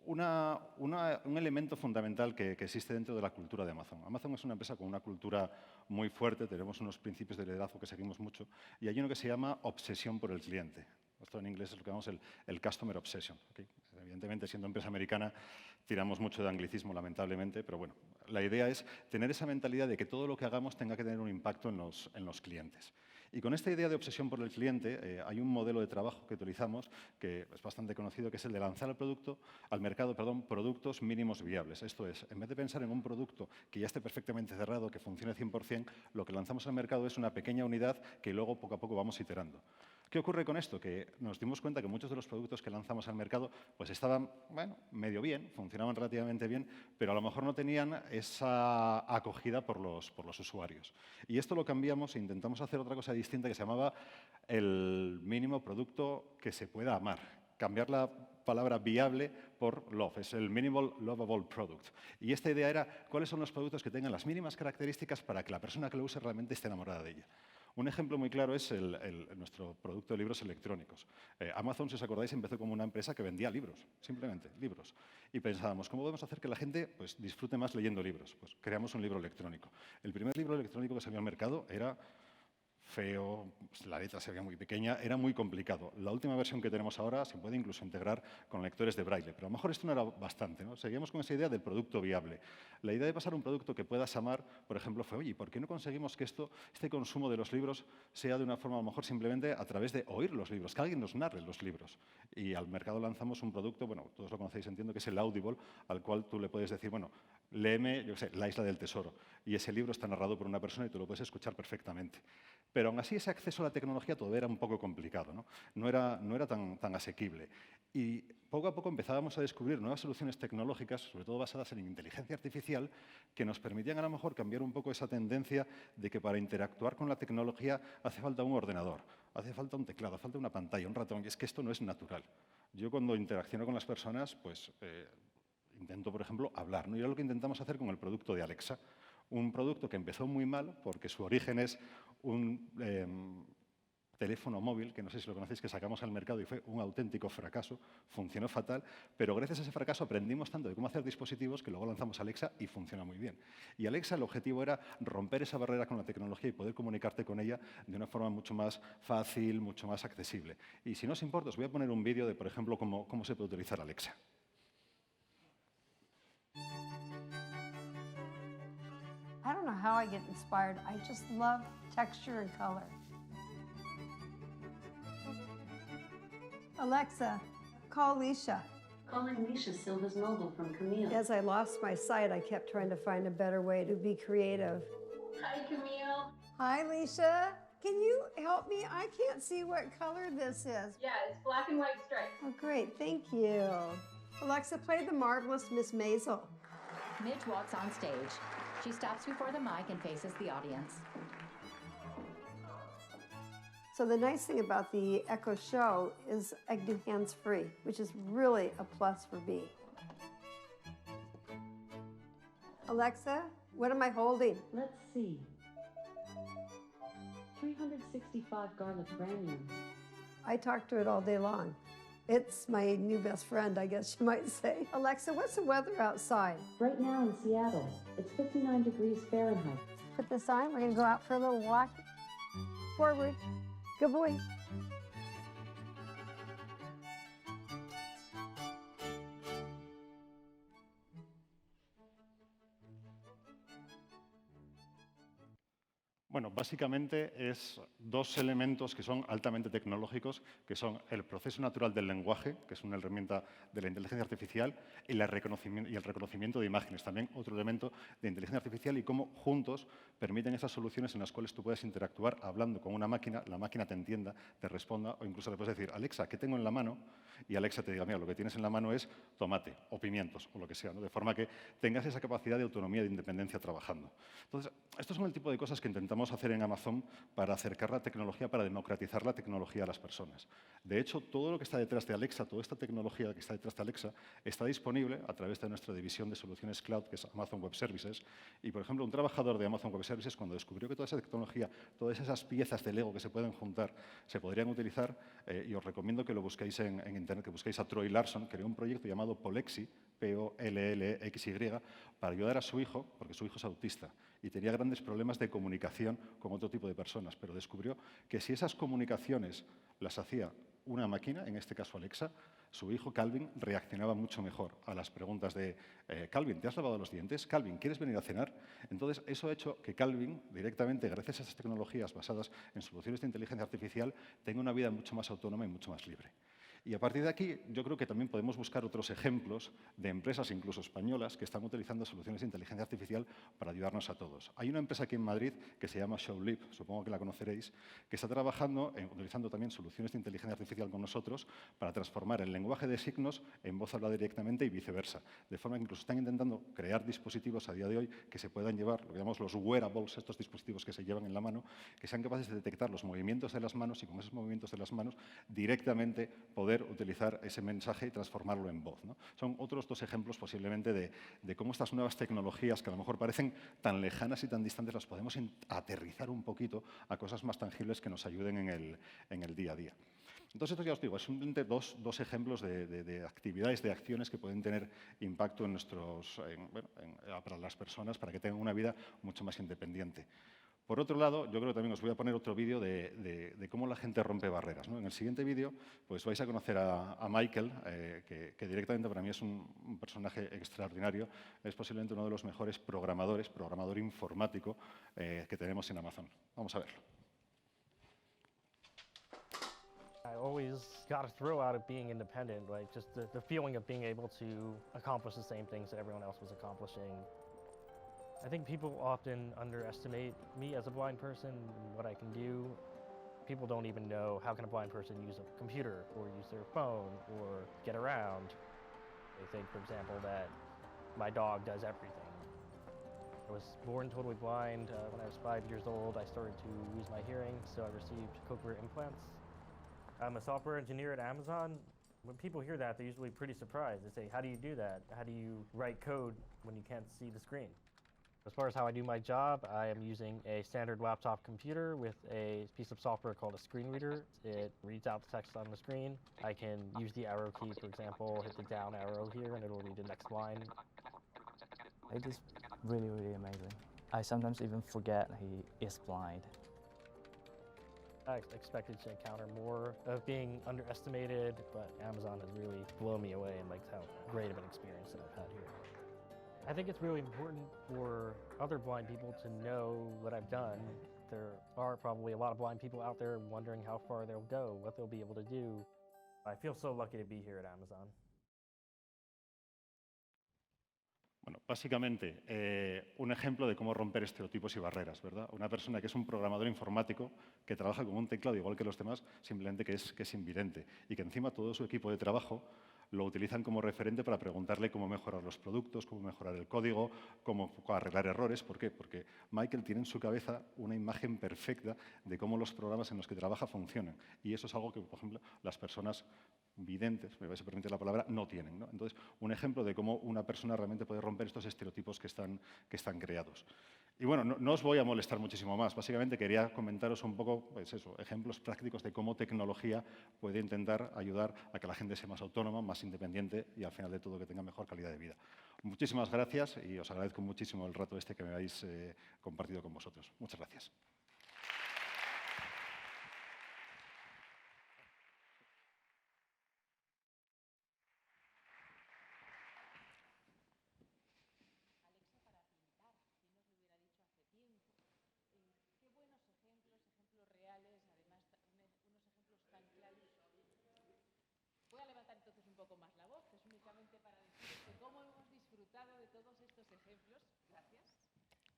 [SPEAKER 16] un elemento fundamental que existe dentro de la cultura de Amazon. Amazon es una empresa con una cultura muy fuerte, tenemos unos principios de liderazgo que seguimos mucho, y hay uno que se llama obsesión por el cliente. Esto en inglés es lo que llamamos el Customer Obsession. ¿Okay? Evidentemente, siendo empresa americana, tiramos mucho de anglicismo, lamentablemente, pero bueno, la idea es tener esa mentalidad de que todo lo que hagamos tenga que tener un impacto en los clientes. Y con esta idea de obsesión por el cliente, hay un modelo de trabajo que utilizamos que es bastante conocido, que es el de lanzar al mercado productos mínimos viables. Esto es, en vez de pensar en un producto que ya esté perfectamente cerrado, que funcione 100%, lo que lanzamos al mercado es una pequeña unidad que luego poco a poco vamos iterando. ¿Qué ocurre con esto? Que nos dimos cuenta que muchos de los productos que lanzamos al mercado pues estaban, bueno, medio bien, funcionaban relativamente bien, pero a lo mejor no tenían esa acogida por los usuarios. Y esto lo cambiamos e intentamos hacer otra cosa distinta que se llamaba el mínimo producto que se pueda amar. Cambiar la palabra viable por love, es el Minimal Lovable Product. Y esta idea era cuáles son los productos que tengan las mínimas características para que la persona que lo use realmente esté enamorada de ella. Un ejemplo muy claro es nuestro producto de libros electrónicos. Amazon, si os acordáis, empezó como una empresa que vendía libros, simplemente libros. Y pensábamos, ¿cómo podemos hacer que la gente pues, disfrute más leyendo libros? Pues creamos un libro electrónico. El primer libro electrónico que salió al mercado era feo, la letra se veía muy pequeña, era muy complicado. La última versión que tenemos ahora se puede incluso integrar con lectores de braille, pero a lo mejor esto no era bastante, ¿no? Seguíamos con esa idea del producto viable. La idea de pasar a un producto que puedas amar, por ejemplo, fue, oye, ¿por qué no conseguimos que este consumo de los libros sea de una forma a lo mejor simplemente a través de oír los libros, que alguien nos narre los libros? Y al mercado lanzamos un producto, bueno, todos lo conocéis, entiendo, que es el Audible, al cual tú le puedes decir, bueno, léeme, yo qué sé, La isla del tesoro. Y ese libro está narrado por una persona y tú lo puedes escuchar perfectamente. Pero aún así ese acceso a la tecnología todavía era un poco complicado, ¿no? No era tan asequible. Y poco a poco empezábamos a descubrir nuevas soluciones tecnológicas, sobre todo basadas en inteligencia artificial, que nos permitían a lo mejor cambiar un poco esa tendencia de que para interactuar con la tecnología hace falta un ordenador, hace falta un teclado, hace falta una pantalla, un ratón, y es que esto no es natural. Yo cuando interacciono con las personas, pues intento, por ejemplo, hablar, ¿no? Y era lo que intentamos hacer con el producto de Alexa. Un producto que empezó muy mal porque su origen es un teléfono móvil, que no sé si lo conocéis, que sacamos al mercado y fue un auténtico fracaso, funcionó fatal, pero gracias a ese fracaso aprendimos tanto de cómo hacer dispositivos que luego lanzamos Alexa y funciona muy bien. Y Alexa, el objetivo era romper esa barrera con la tecnología y poder comunicarte con ella de una forma mucho más fácil, mucho más accesible. Y si no os importa, os voy a poner un vídeo de, por ejemplo, cómo se puede utilizar Alexa.
[SPEAKER 17] I don't know how I get inspired. I just love texture and color. Alexa, call Leisha.
[SPEAKER 18] Calling Leisha Silva's mobile from Camille.
[SPEAKER 17] As I lost my sight, I kept trying to find a better way to be creative.
[SPEAKER 18] Hi, Camille.
[SPEAKER 17] Hi, Leisha. Can you help me? I can't see what color this is.
[SPEAKER 18] Yeah, it's black and white stripes.
[SPEAKER 17] Oh, great. Thank you. Alexa, play the marvelous Miss Maisel.
[SPEAKER 19] Midge walks on stage. She stops before the mic and faces the audience.
[SPEAKER 17] So the nice thing about the Echo Show is I can do hands-free, which is really a plus for me. Alexa, what am I holding?
[SPEAKER 18] Let's see. 365 garlic granules.
[SPEAKER 17] I talk to it all day long. It's my new best friend, I guess you might say. Alexa, what's the weather outside?
[SPEAKER 18] Right now in Seattle, it's 59 degrees Fahrenheit.
[SPEAKER 17] Put this on. We're going to go out for a little walk. Forward. Good boy.
[SPEAKER 16] Bueno, básicamente es dos elementos que son altamente tecnológicos, que son el proceso natural del lenguaje, que es una herramienta de la inteligencia artificial, y el reconocimiento de imágenes, también otro elemento de inteligencia artificial, y cómo juntos permiten esas soluciones en las cuales tú puedes interactuar hablando con una máquina, la máquina te entienda, te responda, o incluso le puedes decir, Alexa, ¿qué tengo en la mano? Y Alexa te diga, mira, lo que tienes en la mano es tomate o pimientos o lo que sea, ¿no? De forma que tengas esa capacidad de autonomía, de independencia trabajando. Entonces, estos son el tipo de cosas que intentamos hacer en Amazon para acercar la tecnología, para democratizar la tecnología a las personas. De hecho, todo lo que está detrás de Alexa, toda esta tecnología que está detrás de Alexa, está disponible a través de nuestra división de soluciones cloud, que es Amazon Web Services. Y, por ejemplo, un trabajador de Amazon Web Services, cuando descubrió que toda esa tecnología, todas esas piezas de Lego que se pueden juntar, se podrían utilizar, y os recomiendo que lo busquéis en Internet, que busquéis a Troy Larson, creó un proyecto llamado Polexy, P-O-L-L-X-Y, para ayudar a su hijo, porque su hijo es autista y tenía grandes problemas de comunicación con otro tipo de personas, pero descubrió que si esas comunicaciones las hacía una máquina, en este caso Alexa, su hijo Calvin reaccionaba mucho mejor a las preguntas de Calvin, ¿te has lavado los dientes? Calvin, ¿quieres venir a cenar? Entonces, eso ha hecho que Calvin, directamente, gracias a esas tecnologías basadas en soluciones de inteligencia artificial, tenga una vida mucho más autónoma y mucho más libre. Y a partir de aquí, yo creo que también podemos buscar otros ejemplos de empresas, incluso españolas, que están utilizando soluciones de inteligencia artificial para ayudarnos a todos. Hay una empresa aquí en Madrid que se llama Showlip, supongo que la conoceréis, que está trabajando, utilizando también soluciones de inteligencia artificial con nosotros para transformar el lenguaje de signos en voz hablada directamente y viceversa. De forma que incluso están intentando crear dispositivos a día de hoy que se puedan llevar, lo que llamamos los wearables, estos dispositivos que se llevan en la mano, que sean capaces de detectar los movimientos de las manos y con esos movimientos de las manos directamente poder utilizar ese mensaje y transformarlo en voz, ¿no? Son otros dos ejemplos posiblemente de cómo estas nuevas tecnologías, que a lo mejor parecen tan lejanas y tan distantes, las podemos aterrizar un poquito a cosas más tangibles que nos ayuden en el día a día. Entonces, esto ya os digo, es simplemente dos ejemplos de actividades, de acciones que pueden tener impacto en para las personas, para que tengan una vida mucho más independiente. Por otro lado, yo creo que también os voy a poner otro vídeo de cómo la gente rompe barreras, ¿no? En el siguiente vídeo pues vais a conocer a Michael, que directamente para mí es un personaje extraordinario. Es posiblemente uno de los mejores programador informático que tenemos en Amazon. Vamos a verlo.
[SPEAKER 20] I always got a thrill out of being independent, like just the feeling of being able to accomplish the same things that everyone else was accomplishing. I think people often underestimate me as a blind person and what I can do. People don't even know how can a blind person use a computer or use their phone or get around. They think, for example, that my dog does everything. I was born totally blind. When I was 5 years old, I started to lose my hearing, so I received cochlear implants. I'm a software engineer at Amazon. When people hear that, they're usually pretty surprised. They say, how do you do that? How do you write code when you can't see the screen? As far as how I do my job, I am using a standard laptop computer with a piece of software called a screen reader. It reads out the text on the screen. I can use the arrow key, for example, hit the down arrow here, and it'll read the next line.
[SPEAKER 21] It is really, really amazing. I sometimes even forget he is blind.
[SPEAKER 20] I expected to encounter more of being underestimated, but Amazon has really blown me away and how great of an experience that I've had here. I think it's really important for other blind people to know what I've done. There are probably a lot of blind people out there wondering how far they'll go, what they'll be able to do. I feel so lucky to be here at Amazon.
[SPEAKER 16] Bueno, básicamente, un ejemplo de cómo romper estereotipos y barreras, ¿verdad? Una persona que es un programador informático, que trabaja con un teclado igual que los demás, simplemente que es invidente y que encima todo su equipo de trabajo lo utilizan como referente para preguntarle cómo mejorar los productos, cómo mejorar el código, cómo arreglar errores. ¿Por qué? Porque Michael tiene en su cabeza una imagen perfecta de cómo los programas en los que trabaja funcionan. Y eso es algo que, por ejemplo, las personas videntes, me vais a permitir la palabra, no tienen, ¿no? Entonces, un ejemplo de cómo una persona realmente puede romper estos estereotipos que están creados. Y bueno, no os voy a molestar muchísimo más. Básicamente quería comentaros un poco, pues eso, ejemplos prácticos de cómo tecnología puede intentar ayudar a que la gente sea más autónoma, más independiente y al final de todo que tenga mejor calidad de vida. Muchísimas gracias y os agradezco muchísimo el rato que me habéis compartido con vosotros. Muchas gracias.
[SPEAKER 1] Voy a levantar entonces un poco más la voz, es únicamente para deciros que cómo hemos disfrutado de todos estos ejemplos. Gracias.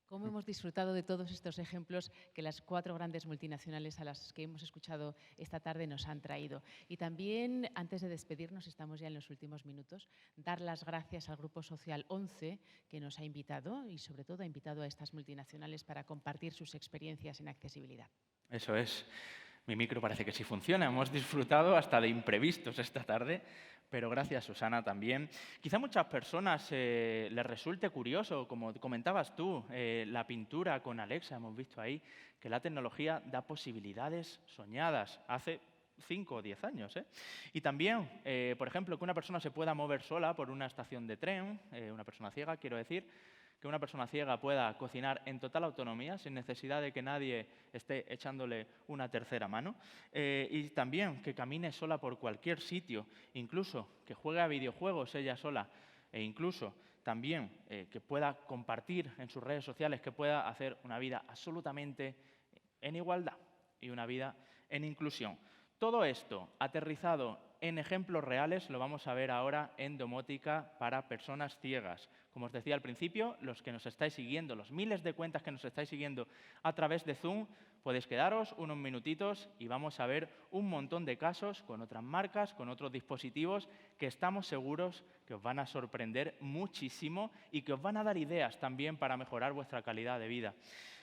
[SPEAKER 1] Cómo hemos disfrutado de todos estos ejemplos que las 4 grandes multinacionales a las que hemos escuchado esta tarde nos han traído. Y también, antes de despedirnos, estamos ya en los últimos minutos, dar las gracias al Grupo Social 11 que nos ha invitado y sobre todo ha invitado a estas multinacionales para compartir sus experiencias en accesibilidad.
[SPEAKER 2] Eso es. Mi micro parece que sí funciona. Hemos disfrutado hasta de imprevistos esta tarde, pero gracias, Susana, también. Quizá a muchas personas les resulte curioso, como comentabas tú, la pintura con Alexa. Hemos visto ahí que la tecnología da posibilidades soñadas hace 5 o 10 años. Y también, por ejemplo, que una persona se pueda mover sola por una estación de tren, una persona ciega, quiero decir, que una persona ciega pueda cocinar en total autonomía, sin necesidad de que nadie esté echándole una tercera mano. Y también que camine sola por cualquier sitio, incluso que juegue a videojuegos ella sola, e incluso también que pueda compartir en sus redes sociales, que pueda hacer una vida absolutamente en igualdad y una vida en inclusión. Todo esto aterrizado en ejemplos reales lo vamos a ver ahora en domótica para personas ciegas. Como os decía al principio, los que nos estáis siguiendo, los miles de cuentas que nos estáis siguiendo a través de Zoom, podéis quedaros unos minutitos y vamos a ver un montón de casos con otras marcas, con otros dispositivos que estamos seguros que os van a sorprender muchísimo y que os van a dar ideas también para mejorar vuestra calidad de vida.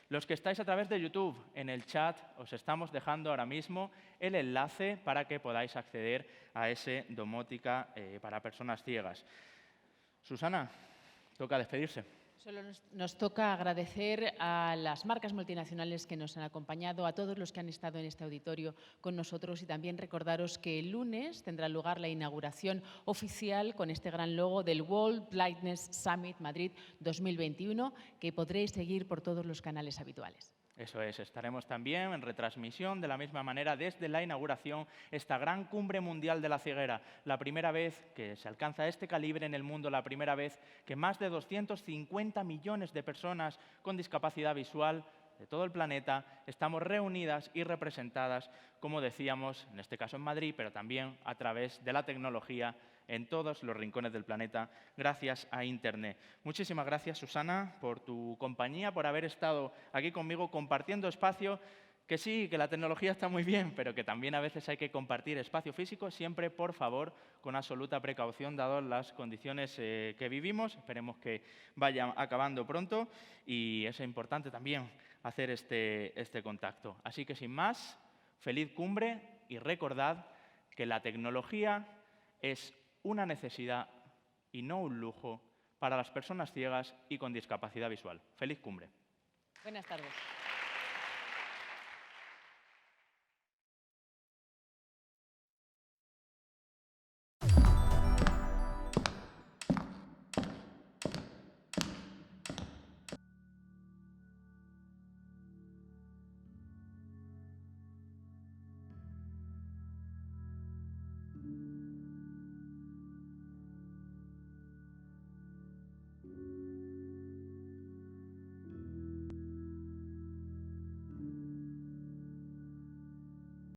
[SPEAKER 2] Los que estáis a través de YouTube, en el chat os estamos dejando ahora mismo el enlace para que podáis acceder a ese domótica para personas ciegas. Susana, toca despedirse.
[SPEAKER 1] Solo nos toca agradecer a las marcas multinacionales que nos han acompañado, a todos los que han estado en este auditorio con nosotros y también recordaros que el lunes tendrá lugar la inauguración oficial con este gran logo del World Blindness Summit Madrid 2021 que podréis seguir por todos los canales habituales.
[SPEAKER 2] Eso es, estaremos también en retransmisión de la misma manera desde la inauguración, esta gran cumbre mundial de la ceguera, la primera vez que se alcanza este calibre en el mundo, la primera vez que más de 250 millones de personas con discapacidad visual de todo el planeta estamos reunidas y representadas, como decíamos, en este caso en Madrid, pero también a través de la tecnología en todos los rincones del planeta, gracias a Internet. Muchísimas gracias, Susana, por tu compañía, por haber estado aquí conmigo compartiendo espacio, que sí, que la tecnología está muy bien, pero que también a veces hay que compartir espacio físico, siempre, por favor, con absoluta precaución, dadas las condiciones que vivimos. Esperemos que vaya acabando pronto y es importante también hacer este contacto. Así que, sin más, feliz cumbre y recordad que la tecnología es una necesidad y no un lujo para las personas ciegas y con discapacidad visual. ¡Feliz cumbre!
[SPEAKER 1] Buenas tardes.